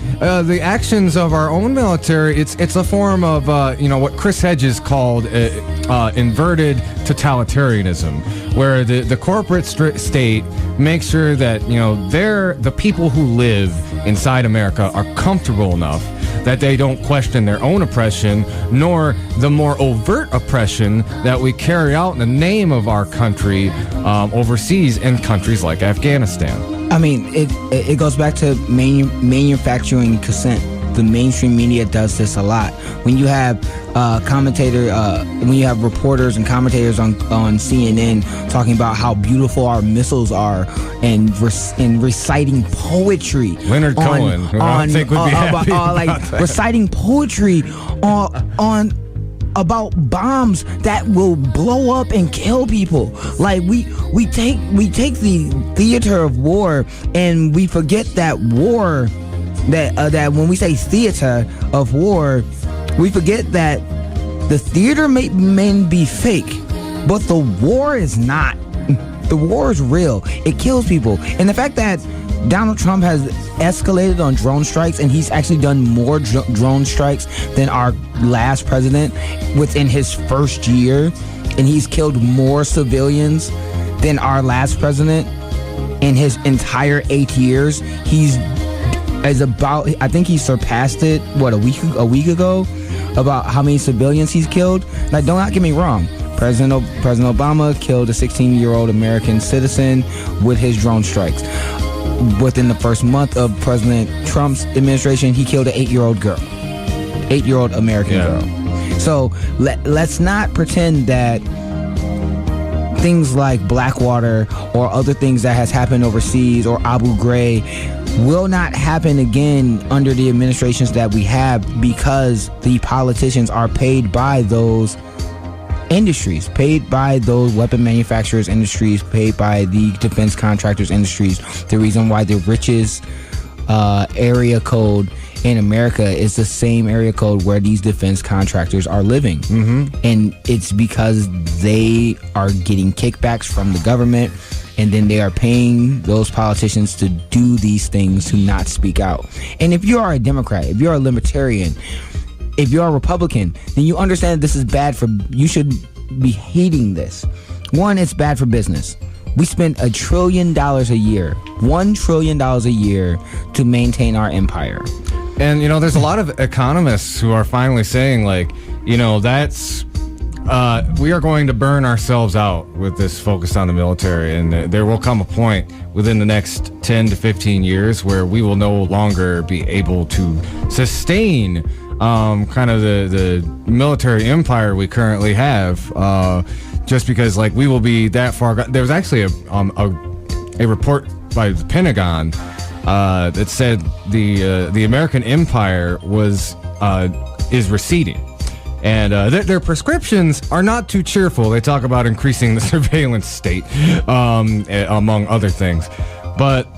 the actions of our own military, it's a form of, what Chris Hedges called inverted totalitarianism, where the corporate state makes sure that, the people who live inside America are comfortable enough that they don't question their own oppression, nor the more overt oppression that we carry out in the name of our country overseas in countries like Afghanistan. I mean, it goes back to manufacturing consent. The mainstream media does this a lot. When you have when you have reporters and commentators on CNN talking about how beautiful our missiles are and reciting poetry. Leonard Cohen, who I think would be happy about that. Reciting poetry on about bombs that will blow up and kill people. Like we take the theater of war and we forget that war. That when we say theater of war, we forget that the theater may be fake, but the war is not. The war is real. It kills people. And the fact that Donald Trump has escalated on drone strikes, and he's actually done more drone strikes than our last president within his first year, and he's killed more civilians than our last president in his entire 8 years. I think he surpassed it, a week ago, about how many civilians he's killed. Like, don't get me wrong. President Obama killed a 16-year-old American citizen with his drone strikes. Within the first month of President Trump's administration, he killed an 8-year-old girl. 8-year-old American girl. So let's not pretend that things like Blackwater or other things that has happened overseas or Abu Ghraib will not happen again under the administrations that we have, because the politicians are paid by those industries, paid by those weapon manufacturers industries, paid by the defense contractors industries. The reason why the richest area code in America is the same area code where these defense contractors are living. And it's because they are getting kickbacks from the government, and then they are paying those politicians to do these things, to not speak out. And if you are a Democrat, if you're a Libertarian, if you're a Republican, then you understand this is bad for, you should be hating this. One, it's bad for business. We spend $1 trillion a year, $1 trillion a year to maintain our empire. And, there's a lot of economists who are finally saying, like, that's... we are going to burn ourselves out with this focus on the military, and there will come a point within the next 10 to 15 years where we will no longer be able to sustain kind of the military empire we currently have, just because, like, we will be that far. There was actually a report by the Pentagon that said the American empire is receding. And their prescriptions are not too cheerful. They talk about increasing the surveillance state, among other things. But,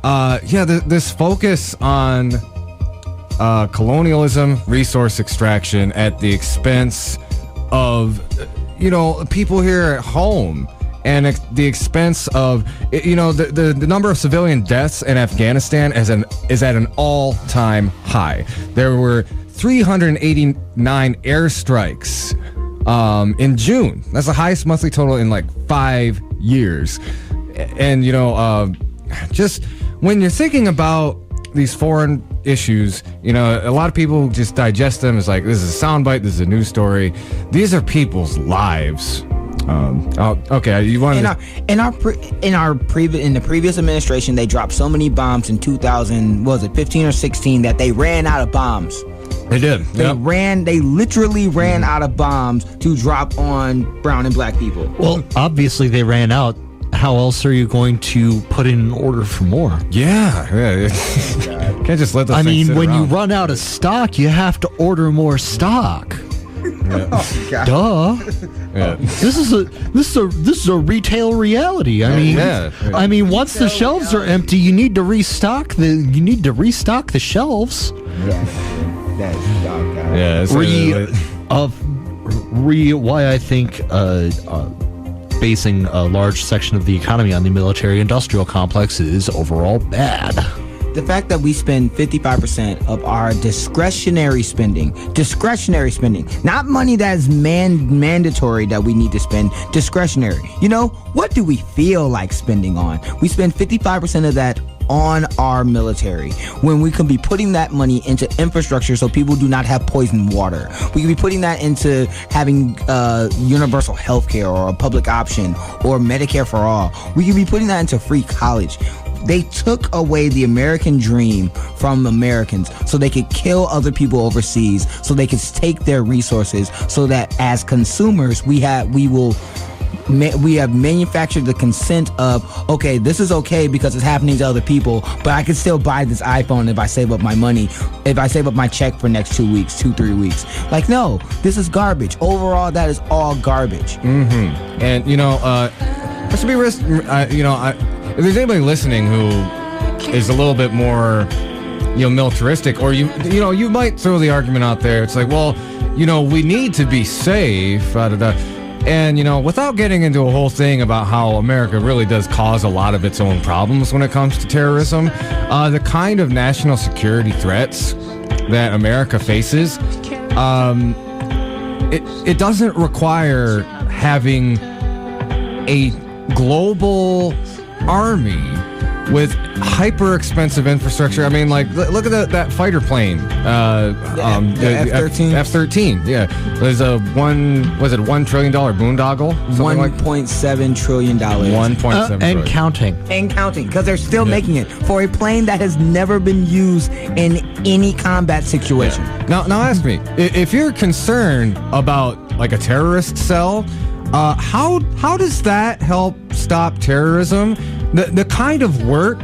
this focus on colonialism, resource extraction at the expense of, people here at home, and at the expense of, the number of civilian deaths in Afghanistan is at an all-time high. There were 389 airstrikes in June. That's the highest monthly total in like 5 years. And, just when you're thinking about these foreign issues, a lot of people just digest them as like, this is a soundbite, this is a news story. These are people's lives. Okay, you wanted in the previous administration, they dropped so many bombs in 2015 or 16 that they ran out of bombs. They did. They literally ran out of bombs to drop on brown and black people. Well, obviously they ran out. How else are you going to put in an order for more? Yeah. Can't just let those things sit when around. you run out of stock, you have to order more stock. Yeah. Oh, God. Duh. Yeah. This is a retail reality. I mean, once the shelves are empty, you need to restock the shelves. Yeah. Why I think basing a large section of the economy on the military-industrial complex is overall bad. The fact that we spend 55% of our discretionary spending, not money that is mandatory that we need to spend, discretionary. What do we feel like spending on? We spend 55% of that on our military when we can be putting that money into infrastructure so people do not have poisoned water? We can be putting that into having universal health care or a public option or Medicare for all. We can be putting that into free college. They took away the American dream from Americans so they could kill other people overseas, so they could take their resources, so that as consumers we have manufactured the consent of, okay, this is okay because it's happening to other people, but I can still buy this iPhone if I save up my money, if I save up my check for next 2 weeks, 2-3 weeks. Like, no, this is garbage. Overall, that is all garbage. Mm-hmm. And, let's be risk. If there's anybody listening who is a little bit more, militaristic, or you might throw the argument out there. It's like, well, we need to be safe. And, without getting into a whole thing about how America really does cause a lot of its own problems when it comes to terrorism, the kind of national security threats that America faces, it doesn't require having a global army with hyper expensive infrastructure. I mean, like, look at that fighter plane. The F-13. F-13. Yeah, there's $1 trillion boondoggle? $1.7 trillion. 1.7 and counting. And counting, because they're still making it for a plane that has never been used in any combat situation. Yeah. Now ask me, if you're concerned about like a terrorist cell, how does that help stop terrorism? The kind of work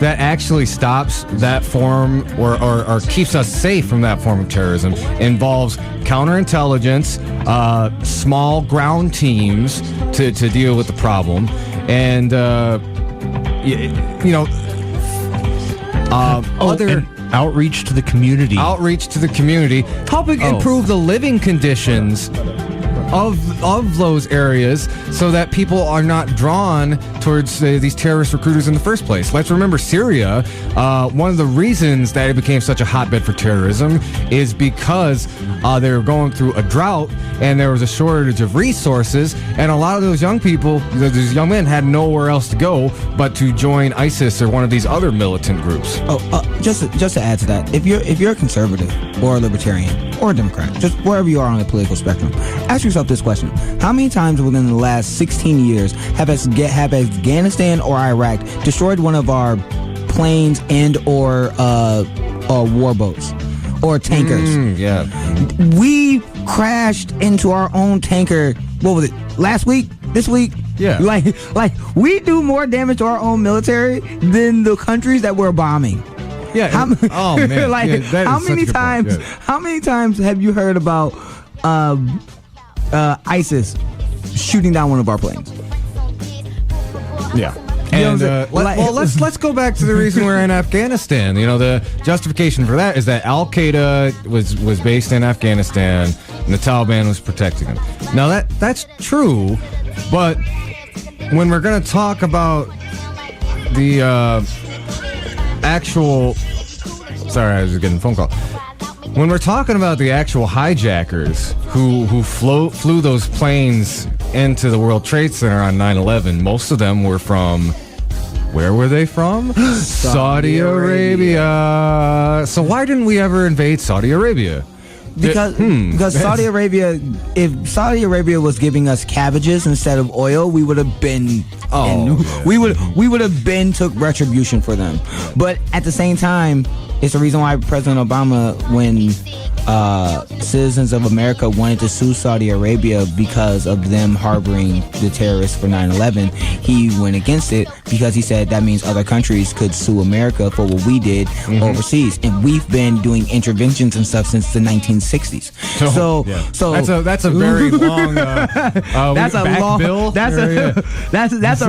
that actually stops that form or keeps us safe from that form of terrorism involves counterintelligence, small ground teams to deal with the problem, and and outreach to the community. Helping improve the living conditions of those areas so that people are not drawn towards these terrorist recruiters in the first place. Let's remember Syria. One of the reasons that it became such a hotbed for terrorism is because they were going through a drought and there was a shortage of resources, and a lot of those young people, those young men, had nowhere else to go but to join ISIS or one of these other militant groups. Just to add to that, if you're a conservative or a libertarian or a Democrat, just wherever you are on the political spectrum, ask yourself this question: how many times within the last 16 years have Afghanistan or Iraq destroyed one of our planes and or warboats or tankers? We crashed into our own tanker. What was it? Last week? This week? Yeah. Like we do more damage to our own military than the countries that we're bombing. Yeah. Oh man. Like, yeah, how many times? Yeah. How many times have you heard about ISIS shooting down one of our planes? Yeah. And let's go back to the reason we're in Afghanistan. The justification for that is that Al Qaeda was based in Afghanistan and the Taliban was protecting them. Now that's true, but when we're going to talk about the actual, sorry, I was getting a phone call. When we're talking about the actual hijackers who flew those planes into the World Trade Center on 9/11, most of them were from, where were they from? Saudi Arabia. So why didn't we ever invade Saudi Arabia? Because Saudi Arabia, if Saudi Arabia was giving us cabbages instead of oil, we would have been we would have been took retribution for them. But at the same time, it's the reason why President Obama, when citizens of America wanted to sue Saudi Arabia because of them harboring the terrorists for 9/11, he went against it because he said that means other countries could sue America for what we did overseas, and we've been doing interventions and stuff since the 1960s. So that's a very long that's a long bill. That's a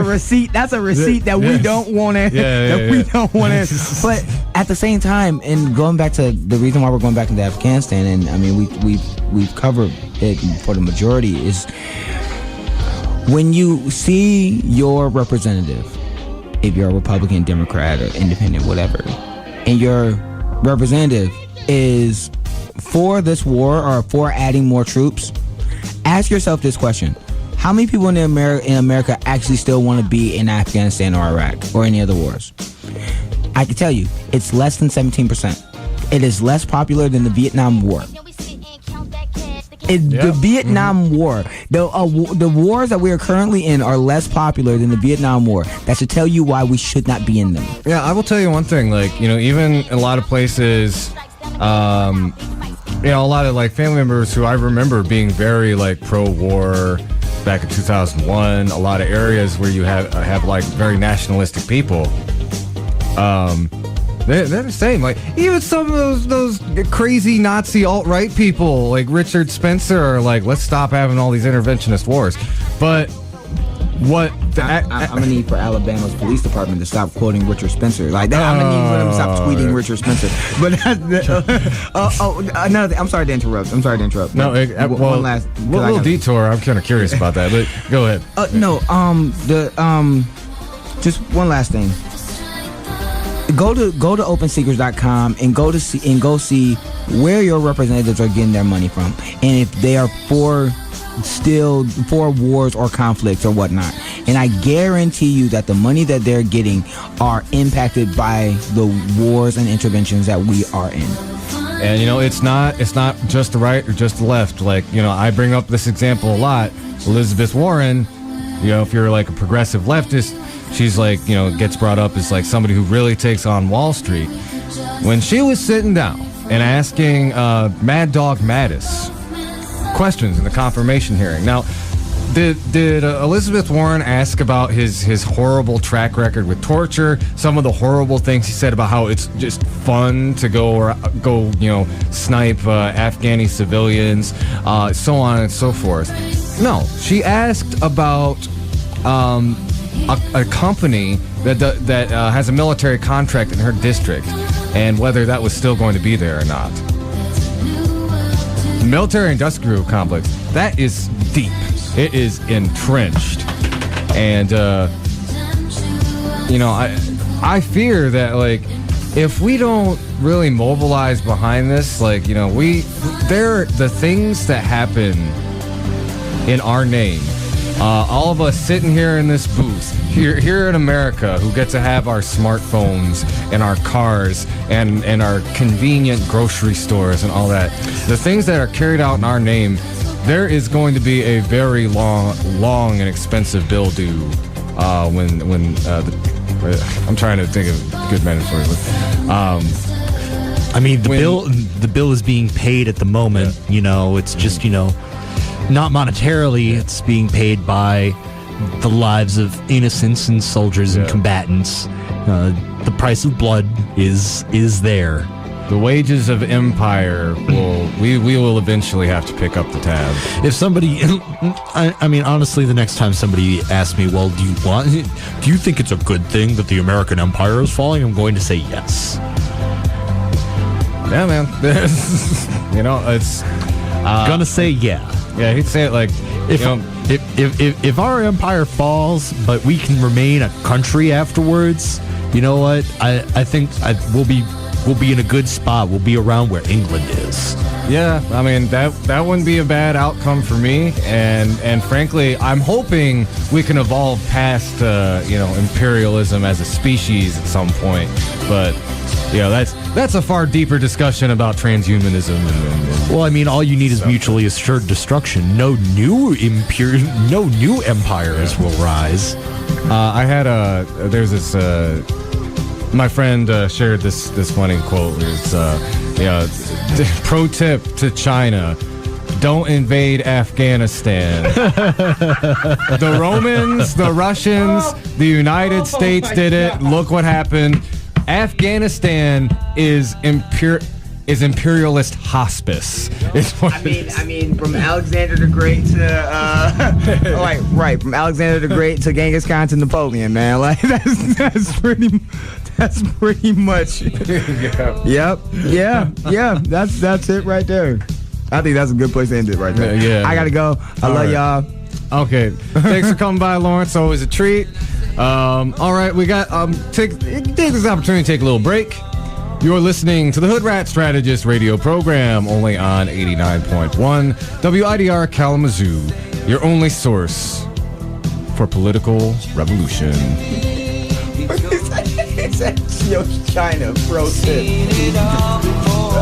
receipt. That's a receipt that we don't want to. We don't want to. But at the same time, and going back to the reason why we're going back into Afghanistan, and I mean we've covered it for the majority, is when you see your representative, if you're a Republican, Democrat, or Independent, whatever, and your representative is for this war or for adding more troops, ask yourself this question: how many people in America actually still want to be in Afghanistan or Iraq or any other wars? I can tell you, it's less than 17%. It is less popular than the Vietnam War. The Vietnam War, the wars that we are currently in are less popular than the Vietnam War. That should tell you why we should not be in them. Yeah, I will tell you one thing. Like, even in a lot of places, a lot of like family members who I remember being very like pro-war back in 2001. A lot of areas where you have like very nationalistic people. They're the same. Like, even some of those crazy Nazi alt-right people, like Richard Spencer, are like, let's stop having all these interventionist wars. But what... I'm going to need for Alabama's police department to stop quoting Richard Spencer. Like, I'm going to need for them to stop tweeting Richard Spencer. But another thing. I'm sorry to interrupt. No, one last... little detour. I'm kind of curious about that. But go ahead. Just one last thing. Go to opensecrets.com and go see where your representatives are getting their money from, and if they are for wars or conflicts or whatnot. And I guarantee you that the money that they're getting are impacted by the wars and interventions that we are in. And it's not just the right or just the left. Like, I bring up this example a lot. Elizabeth Warren, if you're like a progressive leftist, she's like, gets brought up as like somebody who really takes on Wall Street. When she was sitting down and asking Mad Dog Mattis questions in the confirmation hearing. Now, did Elizabeth Warren ask about his horrible track record with torture, some of the horrible things he said about how it's just fun to go snipe Afghani civilians, so on and so forth? No, she asked about a company that has a military contract in her district, and whether that was still going to be there or not. The military-industrial complex, that is deep. It is entrenched. And, I fear that, like, if we don't really mobilize behind this, like, the things that happen in our name, all of us sitting here in this booth, here in America, who get to have our smartphones and our cars and our convenient grocery stores and all that, the things that are carried out in our name, there is going to be a very long and expensive bill due when I'm trying to think of good metaphors. The bill is being paid at the moment. Yeah. It's just not monetarily, it's being paid by the lives of innocents and soldiers and combatants. The price of blood is there. The wages of empire we will eventually have to pick up the tab. If somebody, honestly, the next time somebody asks me, well, do you think it's a good thing that the American empire is falling? I'm going to say yes. Yeah, man. It's gonna say yeah. Yeah, he'd say it like, if our empire falls, but we can remain a country afterwards, you know what? I think we'll be in a good spot. We'll be around where England is. Yeah, that wouldn't be a bad outcome for me. And frankly, I'm hoping we can evolve past imperialism as a species at some point. But that's a far deeper discussion about transhumanism. Well, all you need is mutually assured destruction. No new empires will rise. There's this. My friend shared this funny quote. It's pro tip to China: don't invade Afghanistan. The Romans, the Russians, the United States did it. Look what happened. Afghanistan is imperialist hospice. From Alexander the Great to from Alexander the Great to Genghis Khan to Napoleon, man. Like that's pretty much. Yep. Yeah. That's it right there. I think that's a good place to end it right there. Yeah. I gotta go. I love y'all. Okay. Thanks for coming by, Lawrence. Always a treat. All right, we got take this opportunity to take a little break. You're listening to the Hoodrat Strategist radio program, only on 89.1 WIDR Kalamazoo, your only source for political revolution. Yo, China, bro. Seen it all before.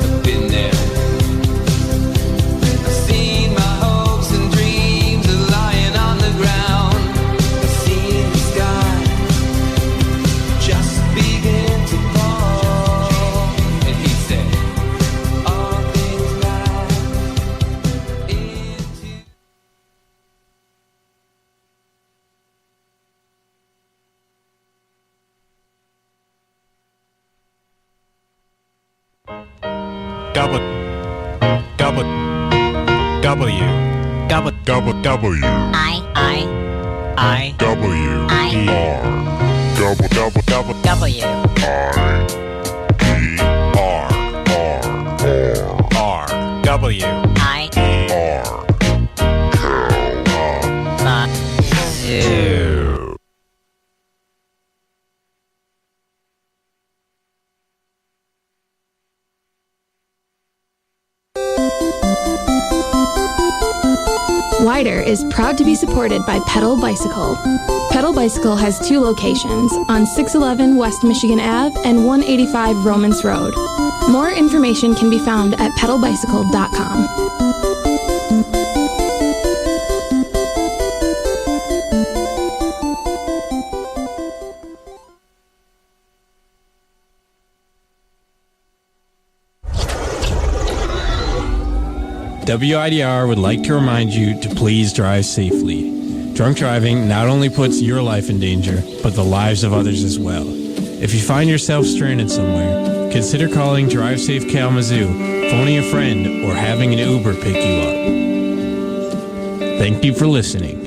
I've been there. I've seen my hopes and dreams are lying on the ground. I've seen the sky just begin to fall. And he said, all things lie into. WIDER is proud to be supported by Pedal Bicycle. Pedal Bicycle has 2 locations on 611 West Michigan Ave and 185 Romans Road. More information can be found at pedalbicycle.com. WIDR would like to remind you to please drive safely. Drunk driving not only puts your life in danger, but the lives of others as well. If you find yourself stranded somewhere, consider calling Drive Safe Kalamazoo, phoning a friend, or having an Uber pick you up. Thank you for listening.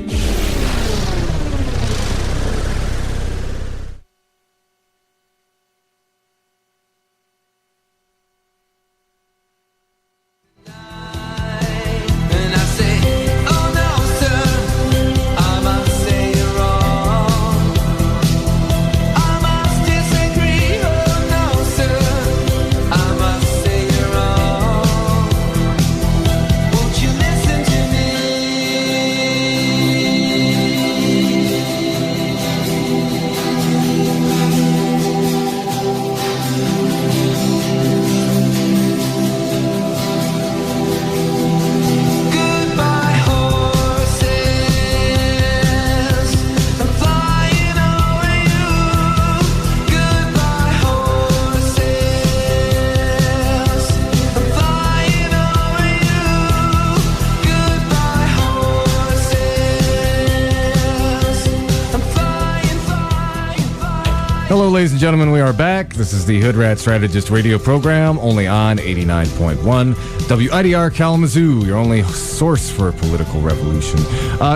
Hello, ladies and gentlemen. We are back. This is the Hoodrat Strategist radio program, only on 89.1 WIDR Kalamazoo, your only source for political revolution.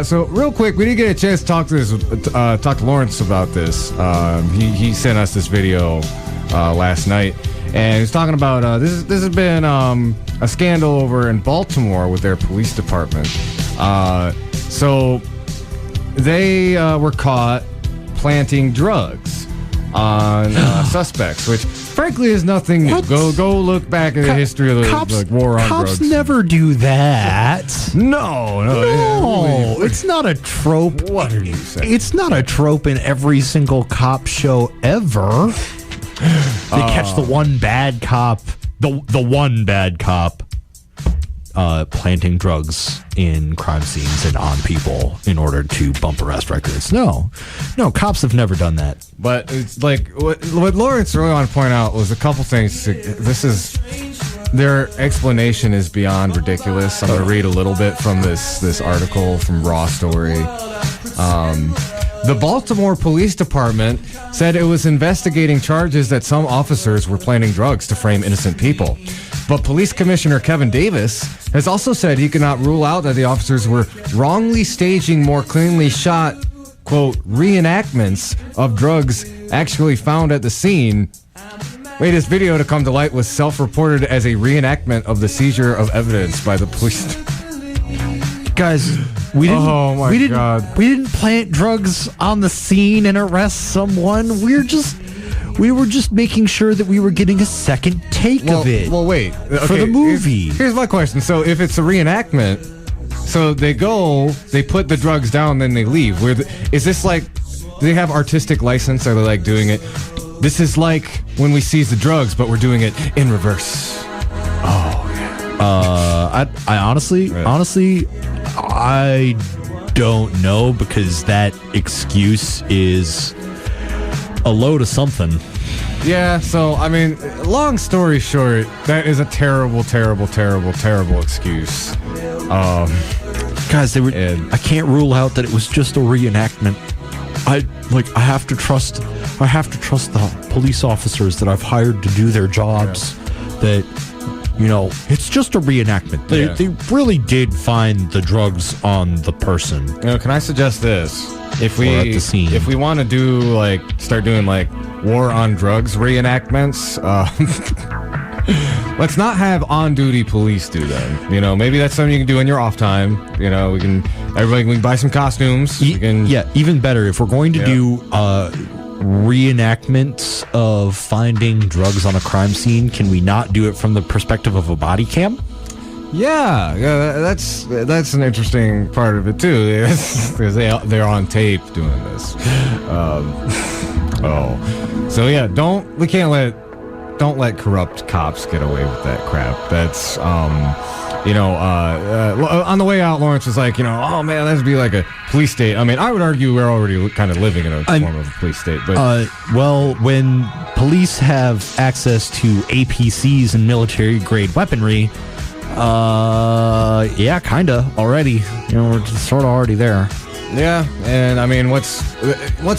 So, real quick, we didn't get a chance to talk to Lawrence about this. He sent us this video last night, and he's talking about this has been a scandal over in Baltimore with their police department. So they were caught planting drugs on suspects, which frankly is nothing new. Go look back at the history of the war on drugs. Cops never do that. No, it's not a trope. What are you saying? It's not a trope in every single cop show ever. They catch the one bad cop, the one bad cop planting drugs in crime scenes and on people in order to bump arrest records. No, cops have never done that. But it's like what Lawrence really wanted to point out was a couple things. Their explanation is beyond ridiculous. I'm going to read a little bit from this article from Raw Story. The Baltimore Police Department said it was investigating charges that some officers were planting drugs to frame innocent people. But Police Commissioner Kevin Davis has also said he cannot rule out that the officers were wrongly staging more cleanly shot, quote, reenactments of drugs actually found at the scene. Latest video to come to light was self-reported as a reenactment of the seizure of evidence by the police. Guys, we didn't plant drugs on the scene and arrest someone. We were just making sure that we were getting a second take of it. Well, wait. Okay, for the movie. Here's my question. So if it's a reenactment, so they put the drugs down, then they leave. Is this like they have artistic license? Are they like doing it? This is like when we seize the drugs, but we're doing it in reverse. I honestly, I don't know, because that excuse is a load of something. Yeah, so, I mean, long story short, that is a terrible, terrible, terrible, terrible excuse. Guys, I can't rule out that it was just a reenactment. I have to trust the police officers that I've hired to do their jobs. That, it's just a reenactment. They really did find the drugs on the person. Can I suggest this? If Or at the scene. we want to do start doing war on drugs reenactments, let's not have on-duty police do them. Maybe that's something you can do in your off time. We can buy some costumes. Even better, if we're going to do reenactments of finding drugs on a crime scene, can we not do it from the perspective of a body cam? Yeah, that's an interesting part of it too, because they're on tape doing this. Don't let corrupt cops get away with that crap. That's on the way out, Lawrence was like, oh man, that'd be like a police state. I mean, I would argue we're already kind of living in a form of a police state. But when police have access to APCs and military-grade weaponry, kinda already. We're sort of already there. Yeah, and I mean, what's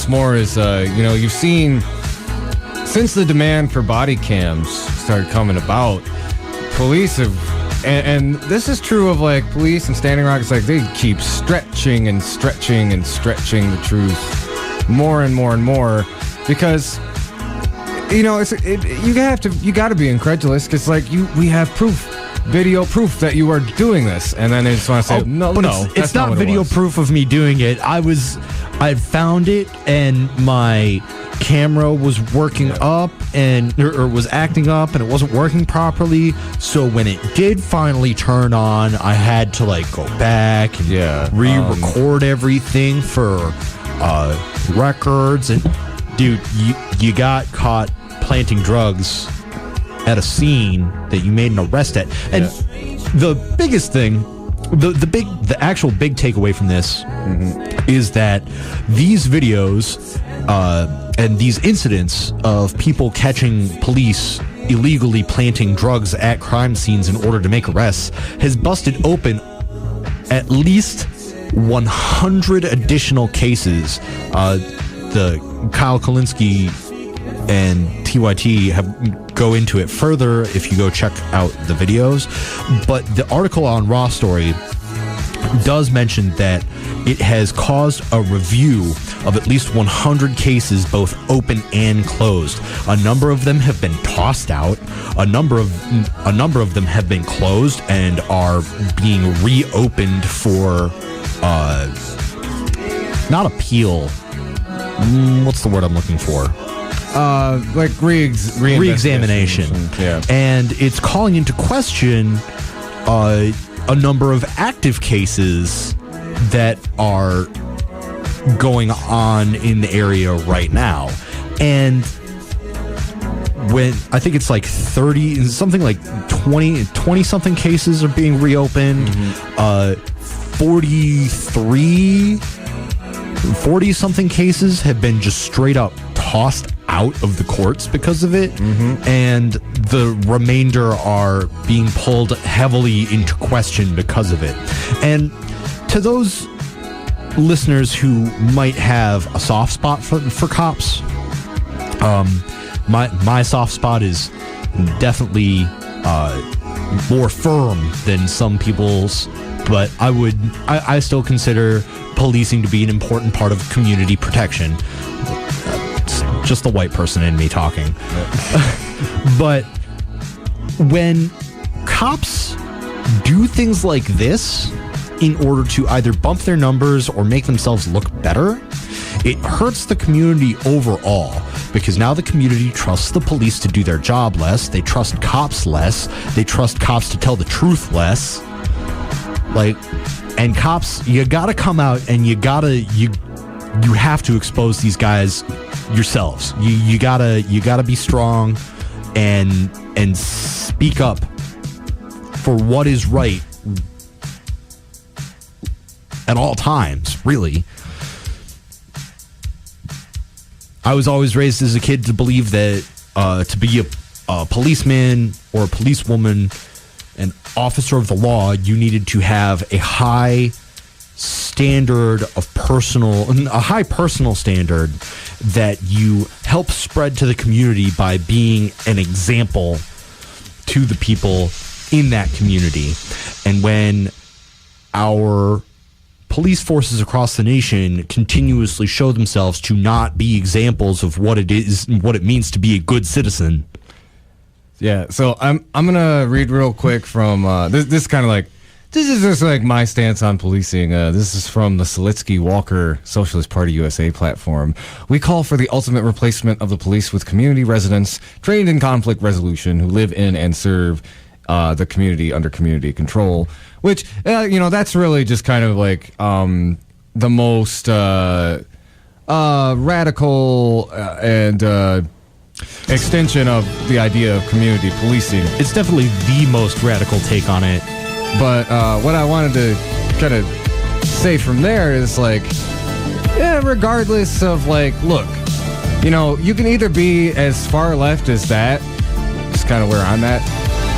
more is, you've seen, since the demand for body cams started coming about, police have, and this is true of police and Standing Rock, it's they keep stretching and stretching and stretching the truth more and more and more, because you got to be incredulous, because we have proof. Video proof that you are doing this, and then they just want to say no. It's not video proof of me doing it. I found it, and my camera was working up or was acting up, and it wasn't working properly. So when it did finally turn on, I had to go back and re-record everything for records. And dude, you got caught planting drugs at a scene that you made an arrest at. And the biggest thing, the actual big takeaway from this is that these videos and these incidents of people catching police illegally planting drugs at crime scenes in order to make arrests has busted open at least 100 additional cases. The Kyle Kalinske and TYT go into it further if you go check out the videos. But the article on Raw Story does mention that it has caused a review of at least 100 cases, both open and closed. A number of them have been tossed out. A number of them have been closed and are being reopened for not appeal. What's the word I'm looking for? Re-examination. Yeah. And it's calling into question a number of active cases that are going on in the area right now. And when I think it's 30, something 20 something cases are being reopened, 40 something cases have been just straight up tossed out of the courts because of it, and the remainder are being pulled heavily into question because of it. And to those listeners who might have a soft spot for cops, my soft spot is definitely more firm than some people's, but I still consider policing to be an important part of community protection. Just the white person in me talking. But when cops do things like this in order to either bump their numbers or make themselves look better, it hurts the community overall, because now the community trusts the police to do their job less. They trust cops less. They trust cops to tell the truth less. And cops, you gotta come out and you you have to expose these guys yourselves. You gotta be strong and speak up for what is right at all times, really. I was always raised as a kid to believe that to be a policeman or a policewoman, an officer of the law, you needed to have a high standard of a high personal standard that you help spread to the community by being an example to the people in that community. And when our police forces across the nation continuously show themselves to not be examples of what it is and what it means to be a good citizen. Yeah, so I'm gonna read real quick from this kind of like, this is just like my stance on policing. This is from the Selitsky Walker Socialist Party USA platform. We call for the ultimate replacement of the police with community residents trained in conflict resolution who live in and serve the community under community control. Which, that's really just kind of like the most radical and extension of the idea of community policing. It's definitely the most radical take on it. But what I wanted to kind of say from there is like, yeah, regardless of like, look, you can either be as far left as that, just kind of where I'm at,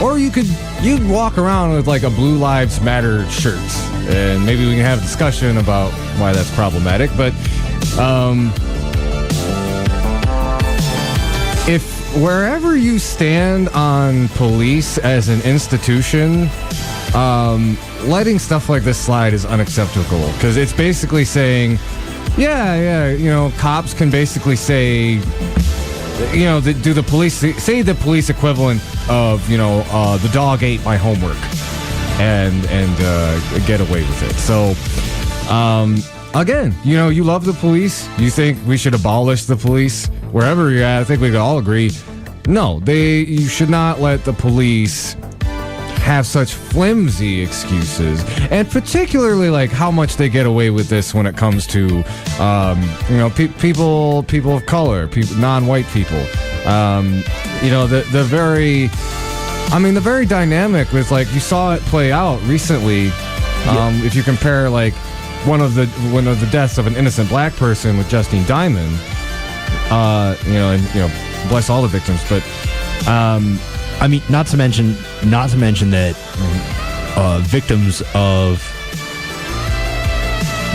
or you'd walk around with like a Blue Lives Matter shirt, and maybe we can have a discussion about why that's problematic. But if wherever you stand on police as an institution, letting stuff like this slide is unacceptable, because it's basically saying, cops can basically say, do the police say the police equivalent of, the dog ate my homework and get away with it. So, again, you love the police. You think we should abolish the police wherever you're at. I think we could all agree. No, you should not let the police have such flimsy excuses, and particularly like how much they get away with this when it comes to people of color, non-white people. The very dynamic with, like, you saw it play out recently. If you compare like one of the deaths of an innocent black person with Justine Diamond, bless all the victims, but not to mention that victims of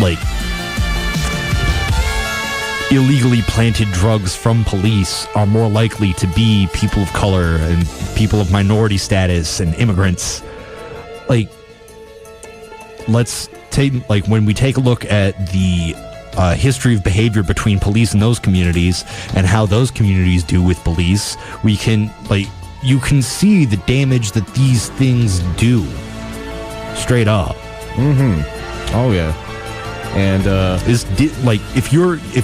like illegally planted drugs from police are more likely to be people of color and people of minority status and immigrants. Like, let's take, like, when we take a look at the history of behavior between police and those communities and how those communities do with police, we can, like, you can see the damage that these things do. Straight up. Mm-hmm. Oh yeah. And if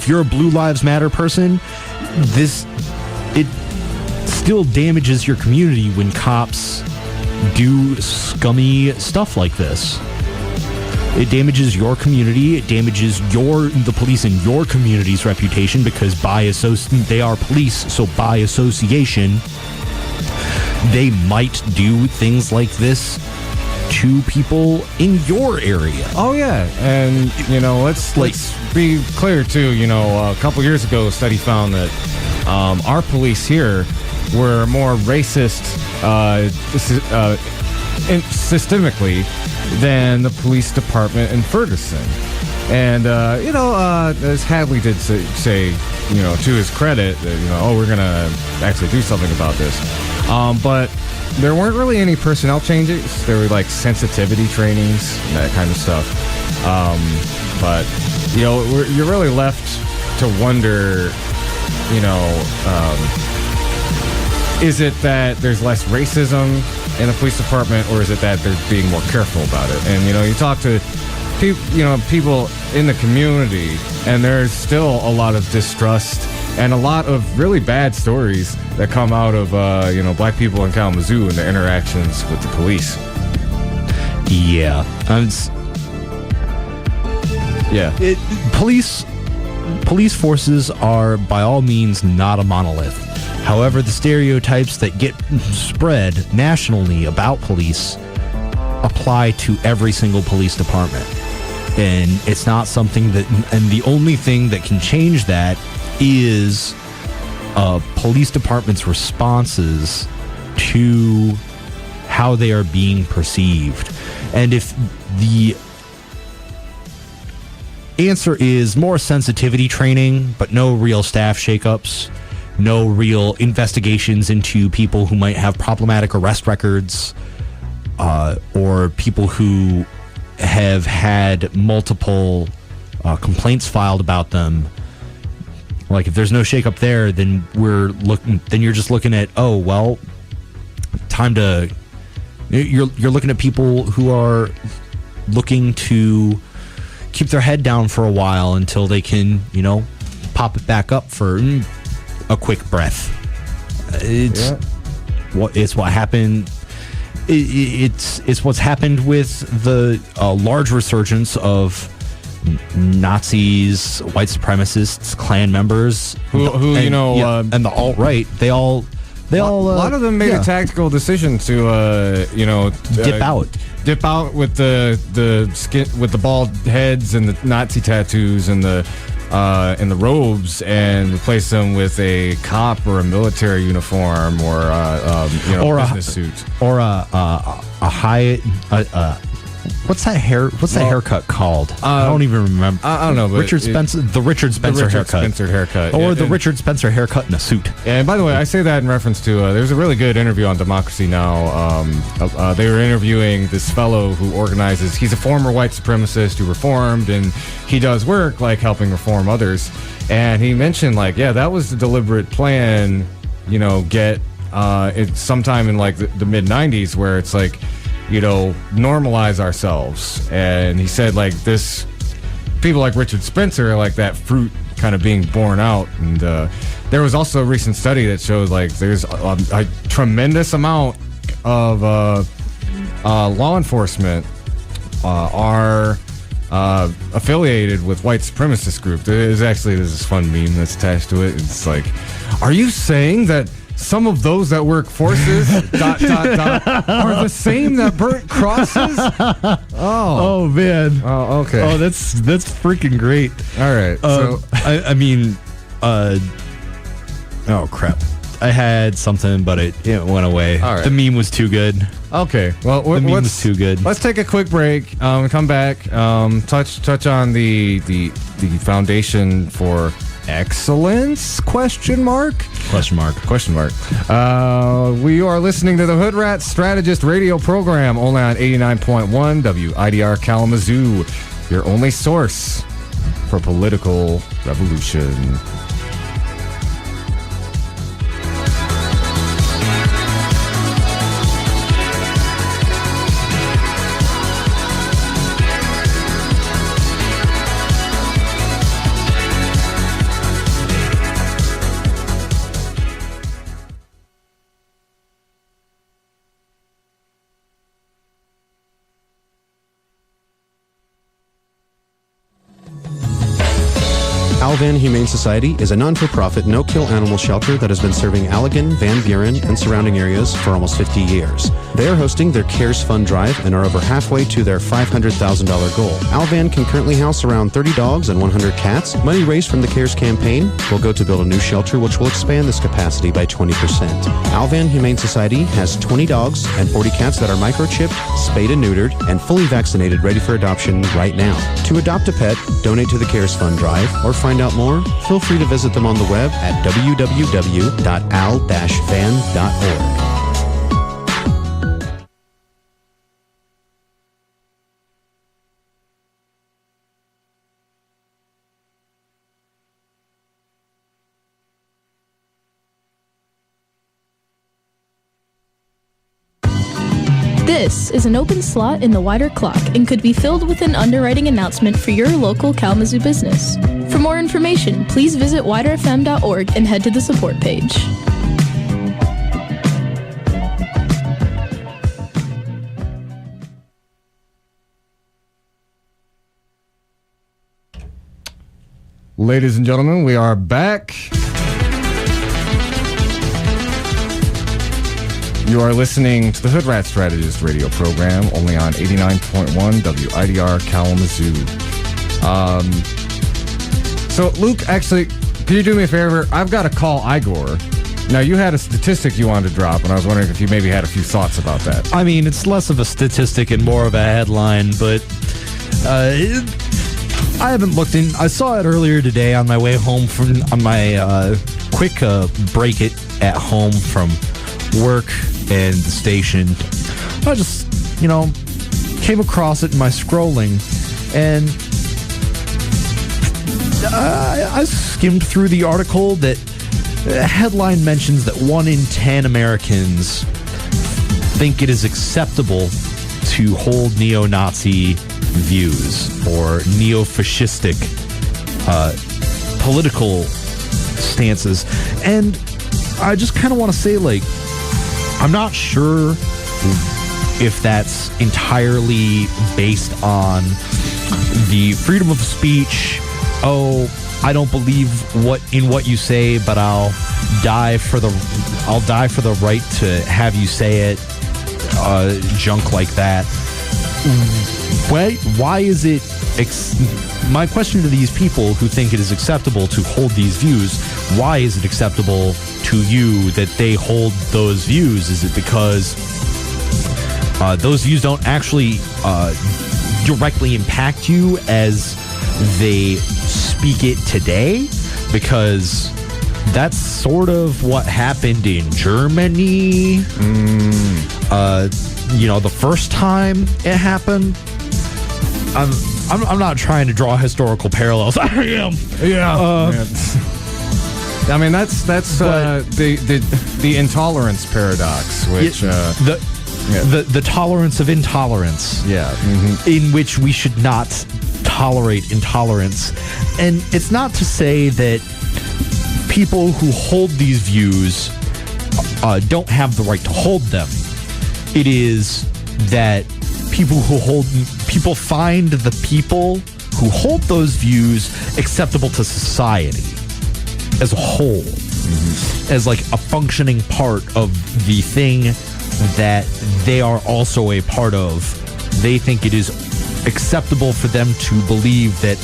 you're a Blue Lives Matter person, it still damages your community when cops do scummy stuff like this. It damages your community. It damages the police in your community's reputation, because they are police, so by association, they might do things like this to people in your area. Oh yeah, and let's be clear too. A couple years ago, a study found that our police here were more racist systemically than the police department in Ferguson. And as Hadley did say, to his credit, that we're gonna actually do something about this. But there weren't really any personnel changes. There were like sensitivity trainings and that kind of stuff. But you're really left to wonder, is it that there's less racism in the police department, or is it that they're being more careful about it? And you talk to people in the community, and there's still a lot of distrust and a lot of really bad stories that come out of black people in Kalamazoo and their interactions with the police. Yeah. Yeah. Police police forces are by all means not a monolith. However, the stereotypes that get spread nationally about police apply to every single police department. And it's not something that, and the only thing that can change that is police departments' responses to how they are being perceived. And if the answer is more sensitivity training, but no real staff shakeups, no real investigations into people who might have problematic arrest records, or people who have had multiple complaints filed about them. Like, if there's no shakeup there, then you're just looking at, oh well, time to. You're looking at people who are looking to keep their head down for a while until they can, pop it back up for a quick breath. It's what happened. It's what's happened with the large resurgence of Nazis, white supremacists, Klan members, and the alt-right. A lot of them made a tactical decision to dip out with the skin, with the bald heads and the Nazi tattoos and the robes, and replace them with a cop or a military uniform or a business suit or a high. What's that haircut called? I don't even remember. I don't know. But Richard Spencer haircut, or the Richard Spencer haircut in a suit. And by the way, I say that in reference to there's a really good interview on Democracy Now. They were interviewing this fellow who organizes. He's a former white supremacist who reformed, and he does work like helping reform others. And he mentioned that was the deliberate plan. It's sometime in the mid '90s where it's normalize ourselves. And he said people like Richard Spencer are like that fruit kind of being borne out. And there was also a recent study that showed there's a tremendous amount of law enforcement are affiliated with white supremacist groups. There's this fun meme that's attached to it. It's are you saying that some of those that work forces ... are the same that burnt crosses? Oh man. Oh, okay. Oh, that's freaking great. All right. Oh crap. I had something, but it went away. All right. The meme was too good. Okay. Well, the meme was too good. Let's take a quick break. Come back. Touch on the Foundation for Excellence? Question mark. We are listening to the Hoodrat Strategist radio program only on 89.1 WIDR Kalamazoo, your only source for political revolution. Alvan Humane Society is a non-for-profit, no-kill animal shelter that has been serving Allegan, Van Buren, and surrounding areas for almost 50 years. They are hosting their Cares Fund Drive and are over halfway to their $500,000 goal. Alvan can currently house around 30 dogs and 100 cats. Money raised from the Cares campaign will go to build a new shelter, which will expand this capacity by 20%. Alvan Humane Society has 20 dogs and 40 cats that are microchipped, spayed and neutered, and fully vaccinated, ready for adoption right now. To adopt a pet, donate to the Cares Fund Drive, or find out more, feel free to visit them on the web at www.al-van.org. This is an open slot in the wider clock and could be filled with an underwriting announcement for your local Kalamazoo business. For more information, please visit widerfm.org and head to the support page. Ladies and gentlemen, we are back. You are listening to the Hoodrat Strategist radio program, only on 89.1 WIDR Kalamazoo. So, Luke, actually, can you do me a favor? I've got to call Igor. Now, you had a statistic you wanted to drop, and I was wondering if you maybe had a few thoughts about that. I mean, it's less of a statistic and more of a headline, but I haven't looked in. I saw it earlier today on my way home on my quick break it at home from work and the station. I just, came across it in my scrolling, and I skimmed through the article. That headline mentions that 1 in 10 Americans think it is acceptable to hold neo-Nazi views or neo-fascistic political stances. And I just kind of want to say, I'm not sure if that's entirely based on the freedom of speech. Oh, I don't believe what you say, but I'll die for the right to have you say it. Junk like that. Why is it? My question to these people who think it is acceptable to hold these views: why is it acceptable to you that they hold those views? Is it because those views don't actually directly impact you as they speak it today? Because that's sort of what happened in Germany. The first time it happened. I'm not trying to draw historical parallels. I am. Yeah. I mean, that's the intolerance paradox, which the tolerance of intolerance. Yeah. In which we should not tolerate intolerance. And it's not to say that people who hold these views don't have the right to hold them. It is that people find the people who hold those views acceptable to society as a whole, as a functioning part of the thing that they are also a part of. They think it is acceptable for them to believe that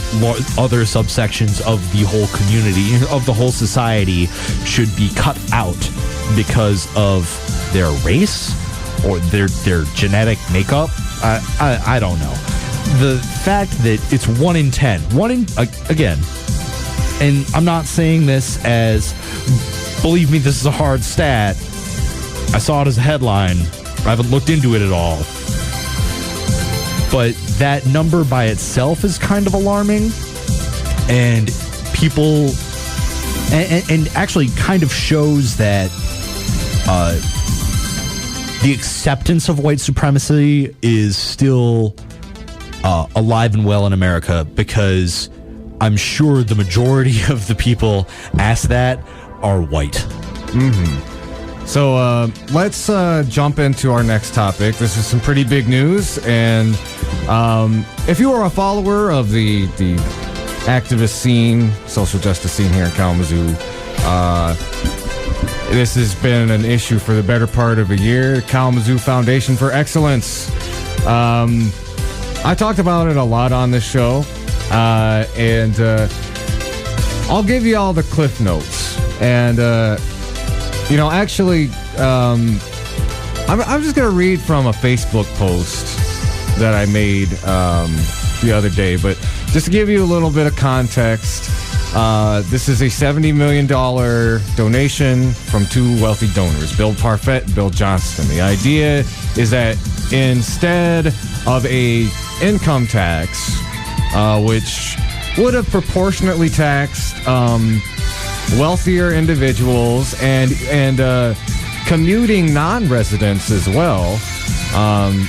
other subsections of the whole community, of the whole society, should be cut out because of their race or their genetic makeup. I don't know. The fact that it's 1 in 10, again, and I'm not saying this as, believe me, this is a hard stat. I saw it as a headline. I haven't looked into it at all. But that number by itself is kind of alarming. And people, and actually kind of shows that the acceptance of white supremacy is still alive and well in America, because I'm sure the majority of the people asked that are white. So let's jump into our next topic. This is some pretty big news, and if you are a follower of the activist scene, social justice scene here in Kalamazoo, this has been an issue for the better part of a year. Kalamazoo Foundation for Excellence. I talked about it a lot on this show, and I'll give you all the cliff notes. And actually, I'm just going to read from a Facebook post that I made the other day. But just to give you a little bit of context, this is a $70 million donation from 2 wealthy donors, Bill Parfett and Bill Johnston. The idea is that instead of a income tax, which would have proportionately taxed wealthier individuals and commuting non-residents as well,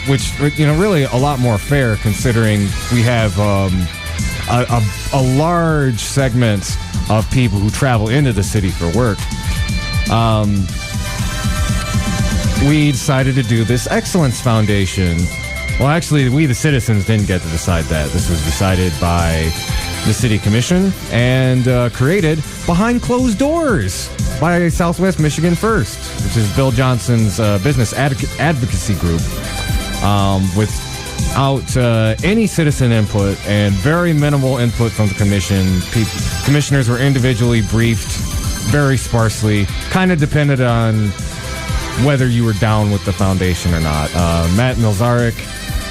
which really a lot more fair considering we have a large segment of people who travel into the city for work. We decided to do this Excellence Foundation Well, actually, we, the citizens, didn't get to decide that. This was decided by the city commission and created behind closed doors by Southwest Michigan First, which is Bill Johnson's business advocacy group, without any citizen input and very minimal input from the commission. Commissioners were individually briefed very sparsely, kind of depended on whether you were down with the foundation or not. Matt Milzarek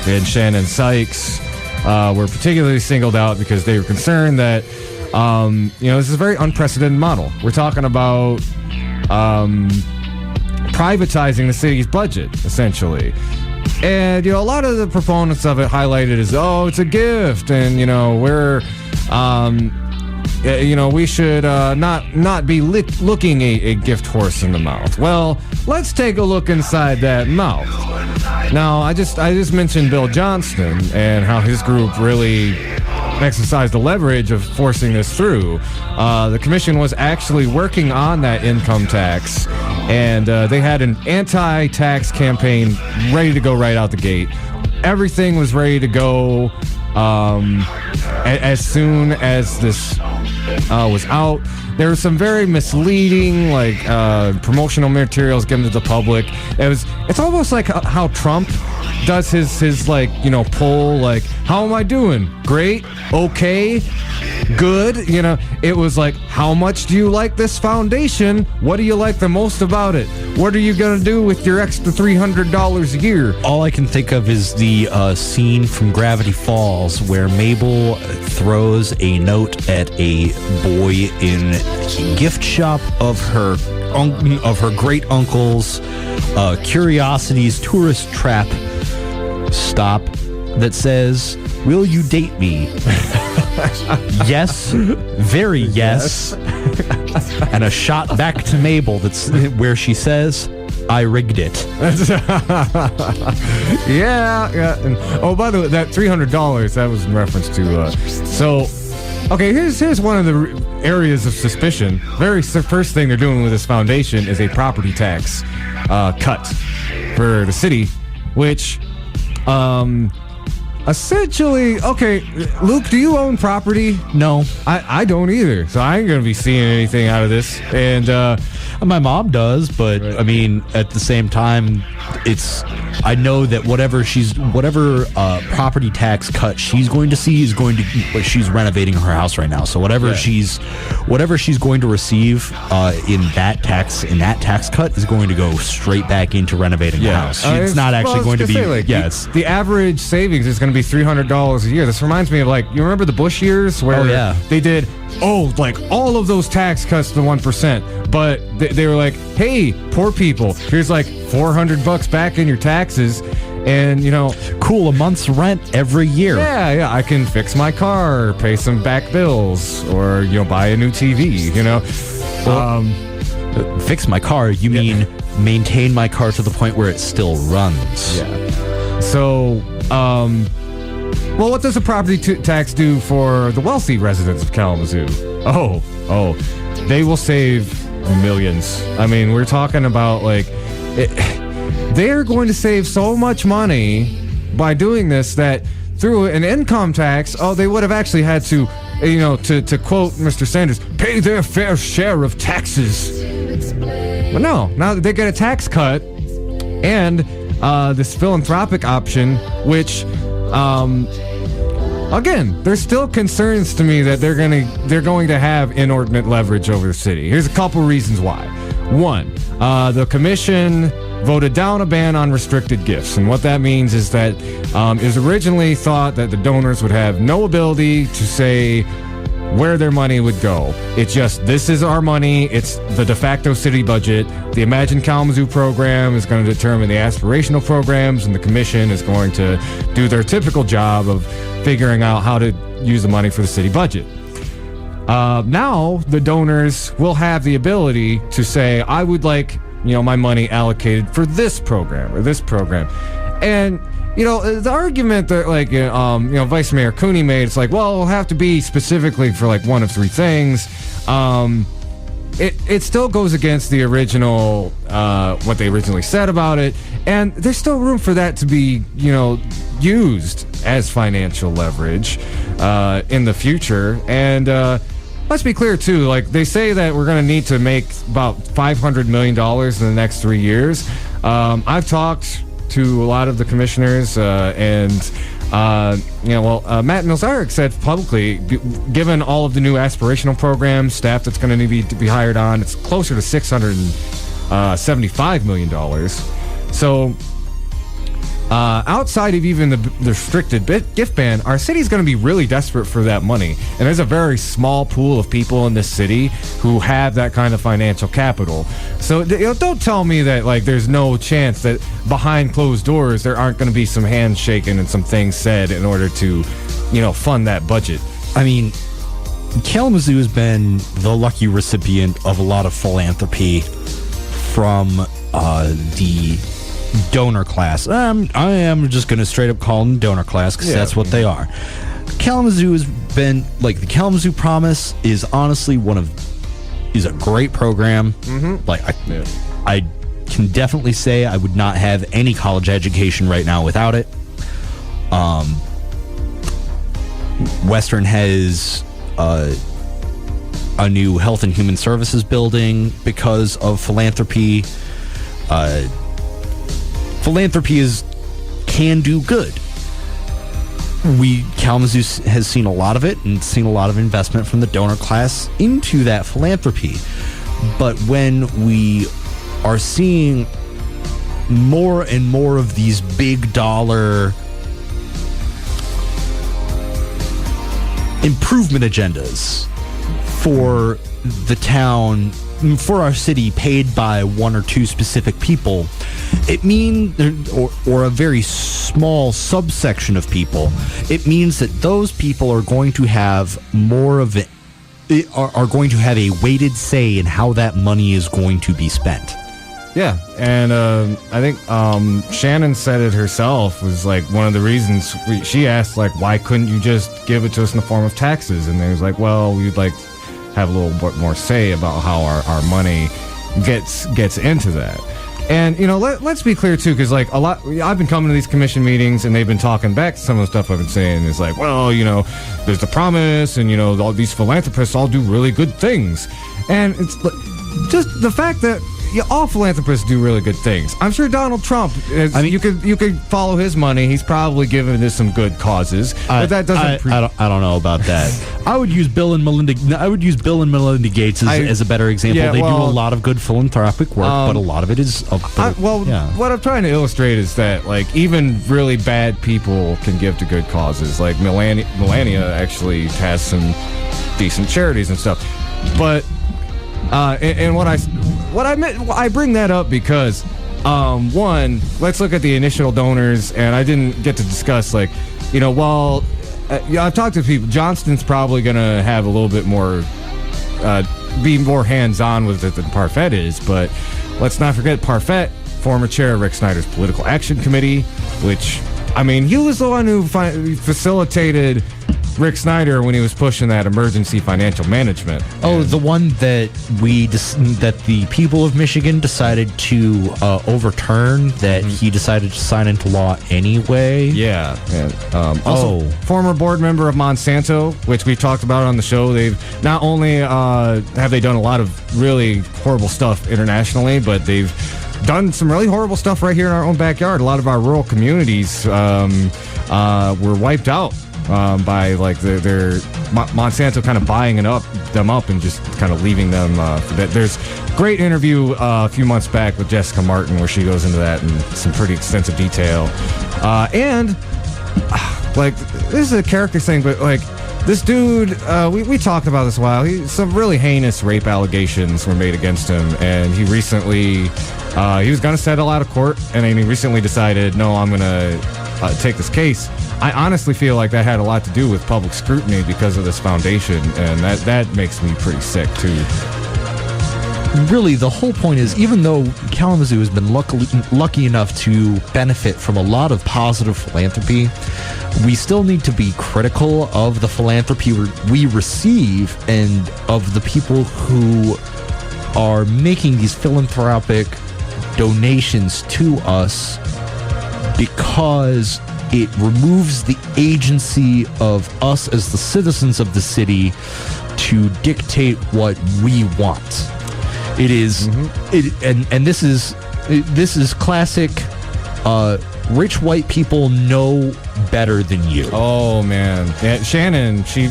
and Shannon Sykes were particularly singled out because they were concerned that, this is a very unprecedented model. We're talking about privatizing the city's budget, essentially. And, a lot of the proponents of it highlighted as, it's a gift, and, we should not be looking a gift horse in the mouth. Well, let's take a look inside that mouth. Now, I just mentioned Bill Johnston and how his group really exercised the leverage of forcing this through. The commission was actually working on that income tax, and they had an anti-tax campaign ready to go right out the gate. Everything was ready to go as soon as this was out. There was some very misleading, promotional materials given to the public. It's almost like how Trump does his poll, how am I doing? Great, okay, good. It was like, how much do you like this foundation? What do you like the most about it? What are you gonna do with your extra $300 a year? All I can think of is the scene from Gravity Falls where Mabel throws a note at a boy in a gift shop of her great uncle's Curiosities tourist trap stop that says, "Will you date me?" Yes, very yes. And a shot back to Mabel that's where she says, "I rigged it." Yeah. And, by the way, that $300, that was in reference to okay, here's one of the areas of suspicion. First thing they're doing with this foundation is a property tax cut for the city, which essentially, okay, Luke, do you own property? No. I don't either, so I ain't gonna be seeing anything out of this. And my mom does, but right. I mean, at the same time, I know that whatever property tax cut she's going to see is going to. She's renovating her house right now, so whatever she's going to receive in that tax cut is going to go straight back into renovating the house. It's not actually going to be. The average savings is going to be $300 a year. This reminds me of you remember the Bush years where they did all of those tax cuts to the 1%, but they were like, hey, poor people, here's $400 back in your taxes, and cool, a month's rent every year. Yeah, I can fix my car, pay some back bills, or buy a new TV. Fix my car? You mean maintain my car to the point where it still runs? Yeah. So, well, what does a property tax do for the wealthy residents of Kalamazoo? Oh, they will save millions. I mean, we're talking about they're going to save so much money by doing this that through an income tax, they would have actually had to, to quote Mr. Sanders, pay their fair share of taxes. But no, now they get a tax cut and this philanthropic option, which, again, there's still concerns to me that they're going to have inordinate leverage over the city. Here's a couple reasons why. One, the commission voted down a ban on restricted gifts, and what that means is that it was originally thought that the donors would have no ability to say where their money would go. It's just, this is our money, it's the de facto city budget. The Imagine Kalamazoo program is going to determine the aspirational programs, and the commission is going to do their typical job of figuring out how to use the money for the city budget. Now the donors will have the ability to say, I would like my money allocated for this program or this program. And the argument that Vice Mayor Cooney made, it's it'll have to be specifically for one of three things. It still goes against the original, what they originally said about it, and there's still room for that to be, used as financial leverage in the future. And let's be clear, too. Like, they say that we're going to need to make about $500 million in the next 3 years. I've talked to a lot of the commissioners, and Matt Milzarek said publicly, given all of the new aspirational programs, staff that's going to need to be hired on, it's closer to $675 million. So outside of even the restricted gift ban, our city's going to be really desperate for that money. And there's a very small pool of people in this city who have that kind of financial capital. So don't tell me that like there's no chance that behind closed doors there aren't going to be some hands shaken and some things said in order to, fund that budget. I mean, Kalamazoo has been the lucky recipient of a lot of philanthropy from the donor class. I am just going to straight up call them donor class because that's what they are. Kalamazoo has been like the Kalamazoo Promise is honestly is a great program. Mm-hmm. Like I can definitely say I would not have any college education right now without it. Western has a new Health and Human Services building because of philanthropy. Philanthropy can do good. Kalamazoo has seen a lot of it and seen a lot of investment from the donor class into that philanthropy. But when we are seeing more and more of these big dollar improvement agendas for the town, for our city, paid by one or two specific people, it means, or a very small subsection of people, it means that those people are going to have more of it, are going to have a weighted say in how that money is going to be spent. Yeah, and I think Shannon said it herself, was like one of the reasons she asked, like, why couldn't you just give it to us in the form of taxes? And they was like, well, we'd like have a little bit more say about how our money gets into that. And let's be clear too, because like I've been coming to these commission meetings and they've been talking back to some of the stuff I've been saying. It's like, well, there's the promise, and all these philanthropists all do really good things, and it's just the fact that all philanthropists do really good things. I'm sure Donald Trump, you could follow his money. He's probably given it some good causes, but that doesn't. I don't know about that. I would use Bill and Melinda Gates as a better example. They do a lot of good philanthropic work, but a lot of it is. What I'm trying to illustrate is that like even really bad people can give to good causes. Like Melania actually has some decent charities and stuff, but. And what I meant, I bring that up because, one, let's look at the initial donors, and I didn't get to discuss, like, I've talked to people. Johnston's probably going to have a little bit more, be more hands-on with it than Parfait is, but let's not forget Parfait, former chair of Rick Snyder's Political Action Committee, which, he was the one who facilitated Rick Snyder when he was pushing that emergency financial management. Oh, the one that that the people of Michigan decided to overturn, that he decided to sign into law anyway. Yeah. And, also, former board member of Monsanto, which we talked about on the show. They've not only have they done a lot of really horrible stuff internationally, but they've done some really horrible stuff right here in our own backyard. A lot of our rural communities were wiped out. By like their Monsanto kind of buying them up and just kind of leaving them for that. There's a great interview a few months back with Jessica Martin where she goes into that in some pretty extensive detail. And like this is a character thing, but like this dude, we talked about this a while. Some really heinous rape allegations were made against him, and he recently he was going to settle out of court, and then he recently decided, no, I'm going to take this case. I honestly feel like that had a lot to do with public scrutiny because of this foundation, and that makes me pretty sick too. Really, the whole point is, even though Kalamazoo has been lucky enough to benefit from a lot of positive philanthropy, we still need to be critical of the philanthropy we receive and of the people who are making these philanthropic donations to us, because it removes the agency of us as the citizens of the city to dictate what we want. It is, and this is classic. Rich white people know better than you. Oh man, yeah, Shannon, she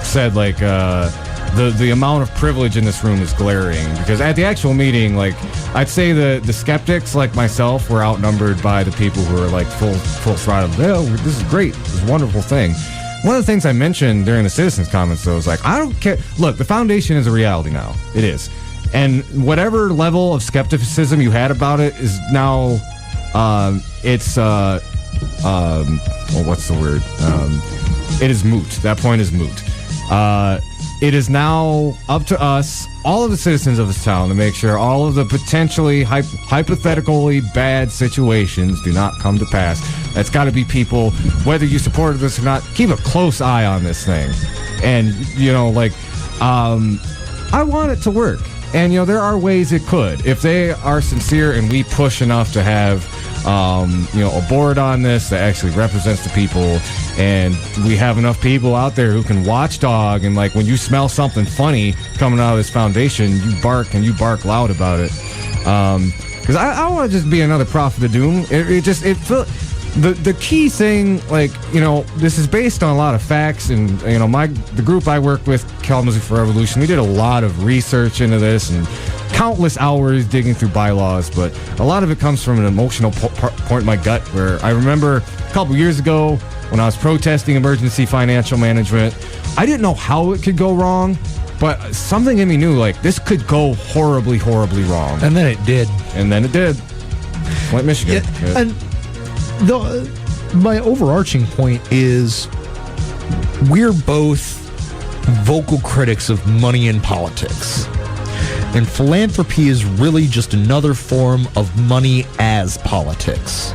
said like the amount of privilege in this room is glaring, because at the actual meeting, like I'd say the skeptics like myself were outnumbered by the people who are like full throttle. Oh, this is great, this is a wonderful thing. One of the things I mentioned during the citizens' comments though is like, I don't care. Look, the foundation is a reality now. It is, and whatever level of skepticism you had about it is now. Well, what's the word? It is moot. That point is moot. It is now up to us, all of the citizens of this town, to make sure all of the potentially hypothetically bad situations do not come to pass. That's got to be people, whether you support this or not, keep a close eye on this thing. And, you know, like, I want it to work. And, you know, there are ways it could. If they are sincere and we push enough to have, you know, a board on this that actually represents the people, and we have enough people out there who can watchdog, and like when you smell something funny coming out of this foundation, you bark, and you bark loud about it. Because I don't want to just be another prophet of doom. The key thing, like, you know, this is based on a lot of facts, and, you know, the group I work with, Kalamazoo for Revolution, we did a lot of research into this and countless hours digging through bylaws, but a lot of it comes from an emotional point in my gut, where I remember a couple years ago when I was protesting emergency financial management, I didn't know how it could go wrong, but something in me knew, like, this could go horribly, horribly wrong. And then it did. Flint, Michigan. Yeah. And my overarching point is we're both vocal critics of money in politics. And philanthropy is really just another form of money as politics.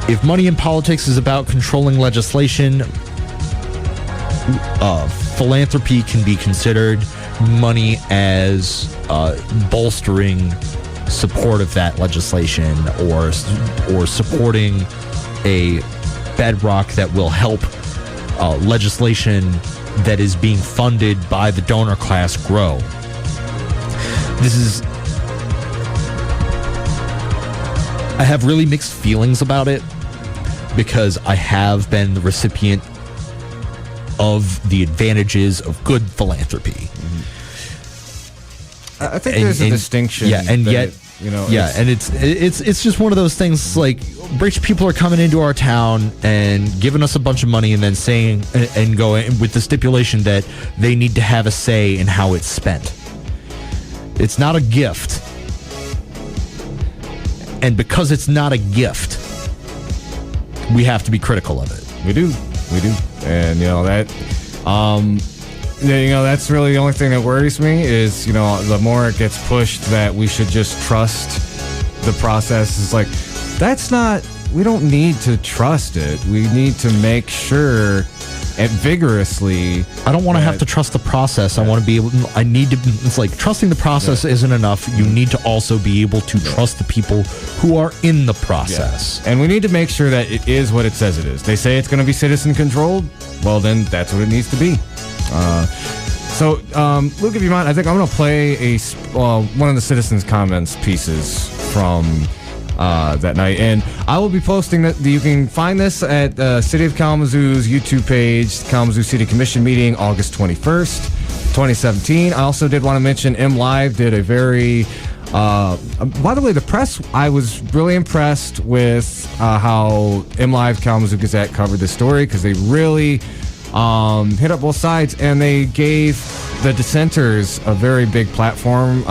If money in politics is about controlling legislation, philanthropy can be considered money as bolstering support of that legislation, or supporting a bedrock that will help legislation that is being funded by the donor class grow. I have really mixed feelings about it, because I have been the recipient of the advantages of good philanthropy. I think there's a distinction. Yeah, and yet, you know, yeah, and it's just one of those things. Like, rich people are coming into our town and giving us a bunch of money, and then saying and going with the stipulation that they need to have a say in how it's spent. It's not a gift, and because it's not a gift, we have to be critical of it. We do, and you know that. You know, that's really the only thing that worries me is, you know, the more it gets pushed that we should just trust the process. It's like, we don't need to trust it. We need to make sure and vigorously. I don't want to have to trust the process. I want to be able, it's like trusting the process isn't enough. You need to also be able to trust the people who are in the process. And we need to make sure that it is what it says it is. They say it's going to be citizen controlled. Well, then that's what it needs to be. Luke, if you mind, I think I'm going to play one of the citizens' comments pieces from that night, and I will be posting that. You can find this at City of Kalamazoo's YouTube page, Kalamazoo City Commission meeting, August 21st, 2017. I also did want to mention MLive did a very by the way, the press, I was really impressed with how MLive Kalamazoo Gazette covered this story, because they really hit up both sides, and they gave the dissenters a very big platform.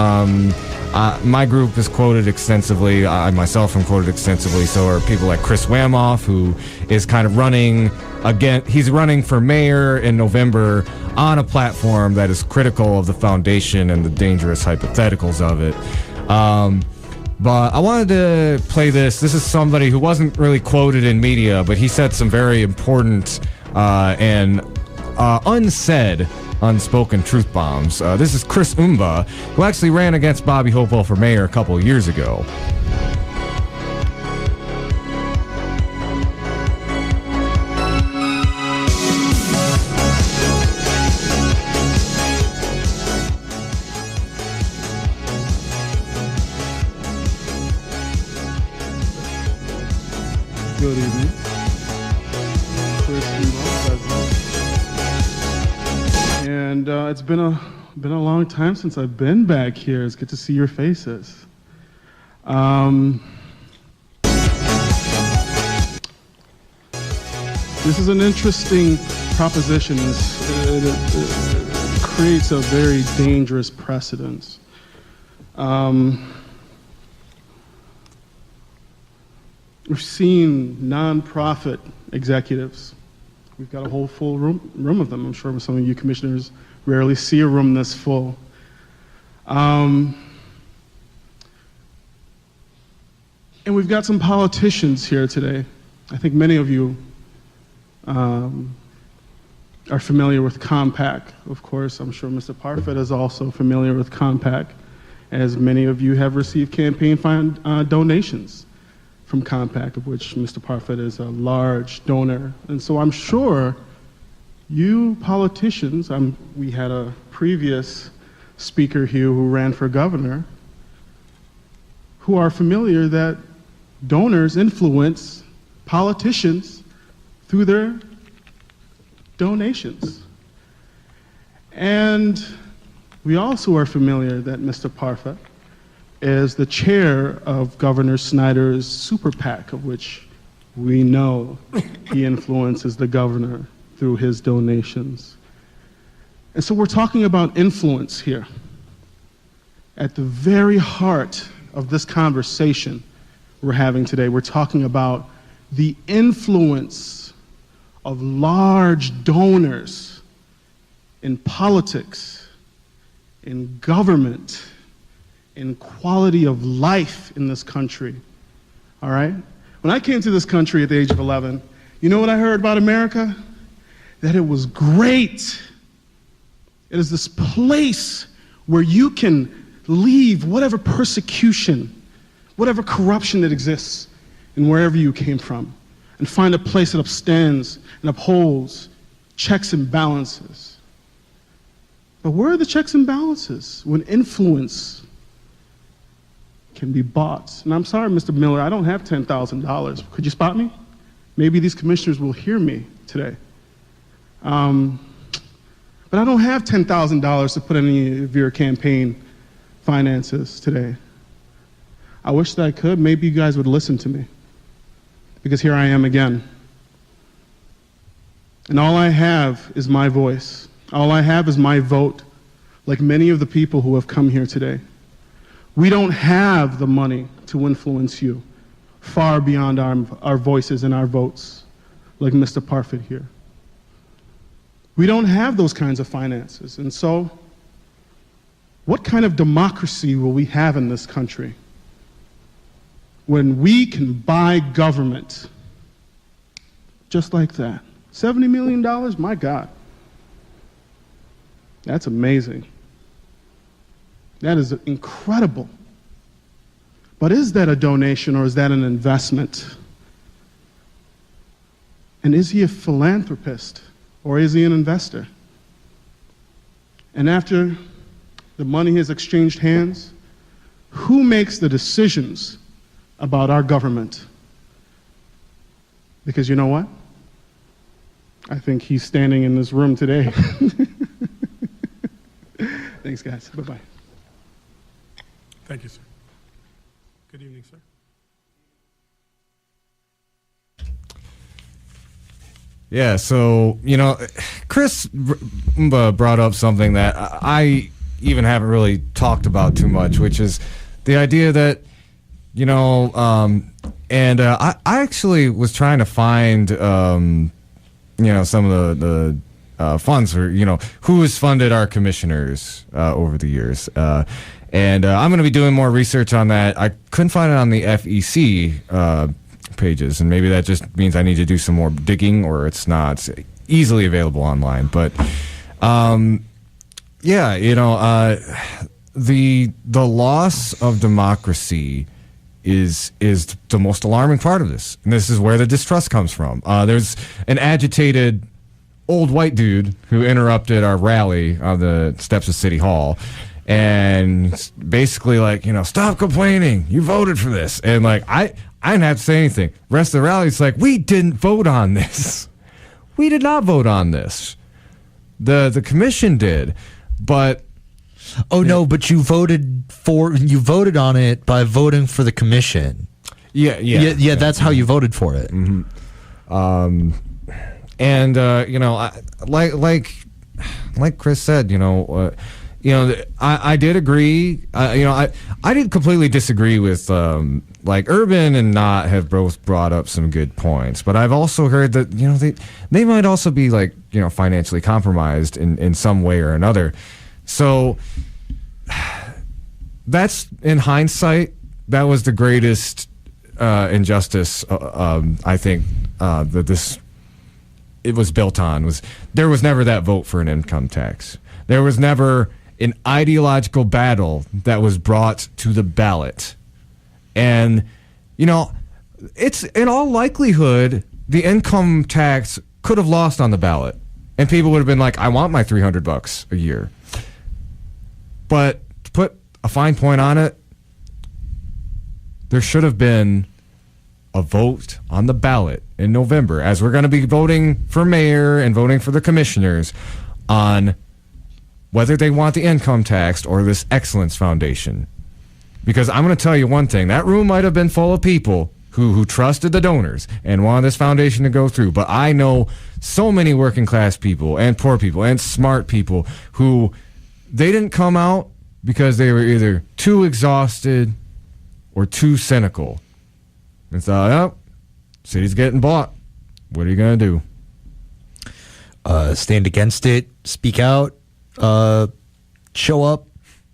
My group is quoted extensively. I myself am quoted extensively. So are people like Chris Wamoff, who is kind of running again. He's running for mayor in November on a platform that is critical of the foundation and the dangerous hypotheticals of it. But I wanted to play this. This is somebody who wasn't really quoted in media, but he said some very important and unsaid, unspoken truth bombs. This is Chris Umba, who actually ran against Bobby Hopewell for mayor a couple of years ago. Good evening. Chris Emo, President. And it's been a long time since I've been back here. It's good to see your faces. This is an interesting proposition. It creates a very dangerous precedent. We've seen nonprofit executives. We've got a whole full room of them. I'm sure some of you commissioners rarely see a room this full. And we've got some politicians here today. I think many of you are familiar with Compact. Of course, I'm sure Mr. Parfit is also familiar with Compact, as many of you have received campaign donations from Compact, of which Mr. Parfit is a large donor. And so I'm sure you politicians, we had a previous speaker here who ran for governor, who are familiar that donors influence politicians through their donations. And we also are familiar that Mr. Parfit is the chair of Governor Snyder's super PAC, of which we know he influences the governor through his donations. And so we're talking about influence here. At the very heart of this conversation we're having today, we're talking about the influence of large donors in politics, in government, in quality of life in this country. All right? When I came to this country at the age of 11, you know what I heard about America? That it was great. It is this place where you can leave whatever persecution, whatever corruption that exists in wherever you came from, and find a place that upstands and upholds checks and balances. But where are the checks and balances when influence can be bought? And I'm sorry, Mr. Miller, I don't have $10,000. Could you spot me? Maybe these commissioners will hear me today. But I don't have $10,000 to put in any of your campaign finances today. I wish that I could. Maybe you guys would listen to me. Because here I am again. And all I have is my voice. All I have is my vote, like many of the people who have come here today. We don't have the money to influence you far beyond our voices and our votes, like Mr. Parfit here. We don't have those kinds of finances. And so, what kind of democracy will we have in this country when we can buy government just like that? $70 million? My God. That's amazing. That is incredible. But is that a donation or is that an investment? And is he a philanthropist or is he an investor? And after the money has exchanged hands, who makes the decisions about our government? Because you know what? I think he's standing in this room today. Thanks, guys. Bye-bye. Thank you, sir. Good evening, sir. Yeah, so, Chris brought up something that I even haven't really talked about too much, which is the idea that, I actually was trying to find, some of the funds for, who has funded our commissioners over the years. And I'm going to be doing more research on that. I couldn't find it on the FEC pages, and maybe that just means I need to do some more digging, or it's not easily available online. But the loss of democracy is the most alarming part of this, and this is where the distrust comes from. There's an agitated old white dude who interrupted our rally on the steps of City Hall. And basically, stop complaining. You voted for this, and I didn't have to say anything. The rest of the rally's like, we didn't vote on this. We did not vote on this. The commission did, but no, but you voted on it by voting for the commission. Yeah. That's how you voted for it. Mm-hmm. And like Chris said, I did agree. I didn't completely disagree with Urban and Knott have both brought up some good points, but I've also heard that they might also be financially compromised in some way or another. So that's, in hindsight, that was the greatest injustice I think that it was built on. There was never that vote for an income tax. There was never an ideological battle that was brought to the ballot. And, it's in all likelihood, the income tax could have lost on the ballot. And people would have been like, I want my $300 a year. But to put a fine point on it, there should have been a vote on the ballot in November, as we're going to be voting for mayor and voting for the commissioners, on whether they want the income tax or this excellence foundation. Because I'm going to tell you one thing, that room might have been full of people who trusted the donors and wanted this foundation to go through. But I know so many working class people and poor people and smart people who they didn't come out because they were either too exhausted or too cynical. And thought, oh, city's getting bought. What are you going to do? Stand against it, speak out, show up,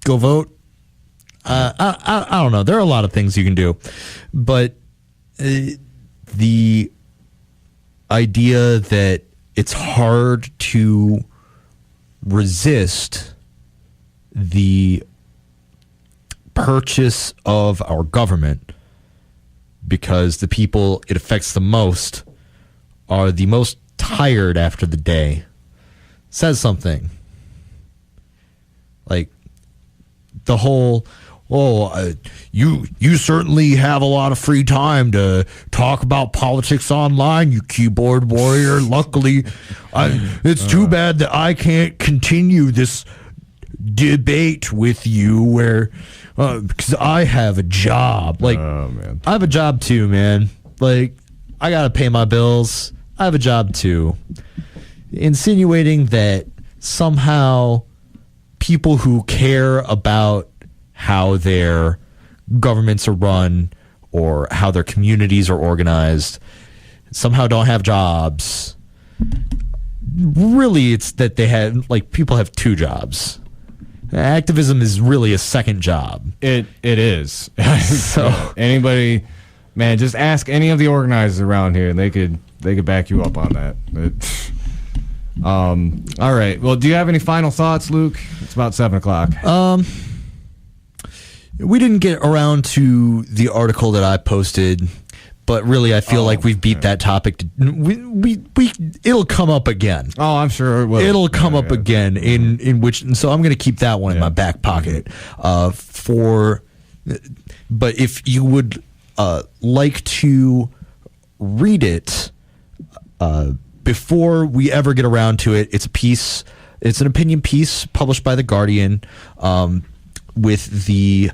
go vote. I don't know. There are a lot of things you can do. But the idea that it's hard to resist the purchase of our government because the people it affects the most are the most tired after the day says something. Like the whole, you certainly have a lot of free time to talk about politics online, you keyboard warrior. Luckily, it's too bad that I can't continue this debate with you where because I have a job. Like, I have a job too, man. Like, I gotta pay my bills. I have a job too. Insinuating that somehow people who care about how their governments are run or how their communities are organized somehow don't have jobs. Really, it's that they have, people have two jobs. Activism is really a second job. It is. So anybody, man, just ask any of the organizers around here, and they could back you up on that. All right. Well, do you have any final thoughts, Luke? It's about 7:00. We didn't get around to the article that I posted, but really, I feel like we've beat that topic. It'll come up again. Oh, I'm sure it will. It'll come up again in which. And so I'm going to keep that one in my back pocket. But if you would like to read it before we ever get around to it, it's a piece. It's an opinion piece published by The Guardian with the.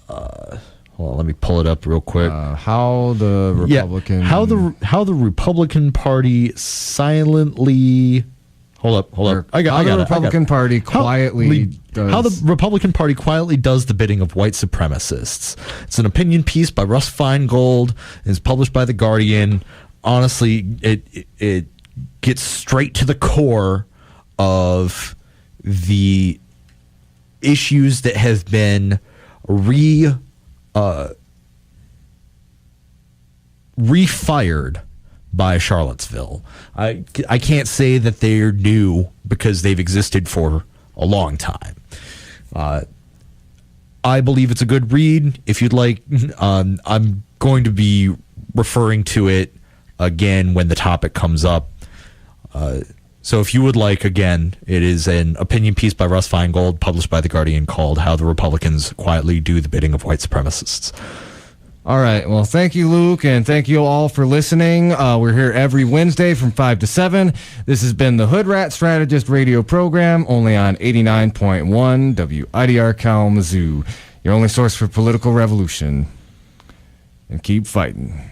Hold on, let me pull it up real quick. How the Republican how the Republican Party silently hold up. I got the Republican Party quietly does. How the Republican Party quietly does the bidding of white supremacists. It's an opinion piece by Russ Feingold. It's published by The Guardian. Honestly, it gets straight to the core of the issues that have been refired by Charlottesville. I can't say that they're new because they've existed for a long time. I believe it's a good read. If you'd like, I'm going to be referring to it again when the topic comes up. So if you would like, again, it is an opinion piece by Russ Feingold, published by The Guardian, called How the Republicans Quietly Do the Bidding of White Supremacists. All right. Well, thank you, Luke, and thank you all for listening. We're here every Wednesday from 5 to 7. This has been the Hoodrat Strategist radio program, only on 89.1 WIDR Kalamazoo, your only source for political revolution. And keep fighting.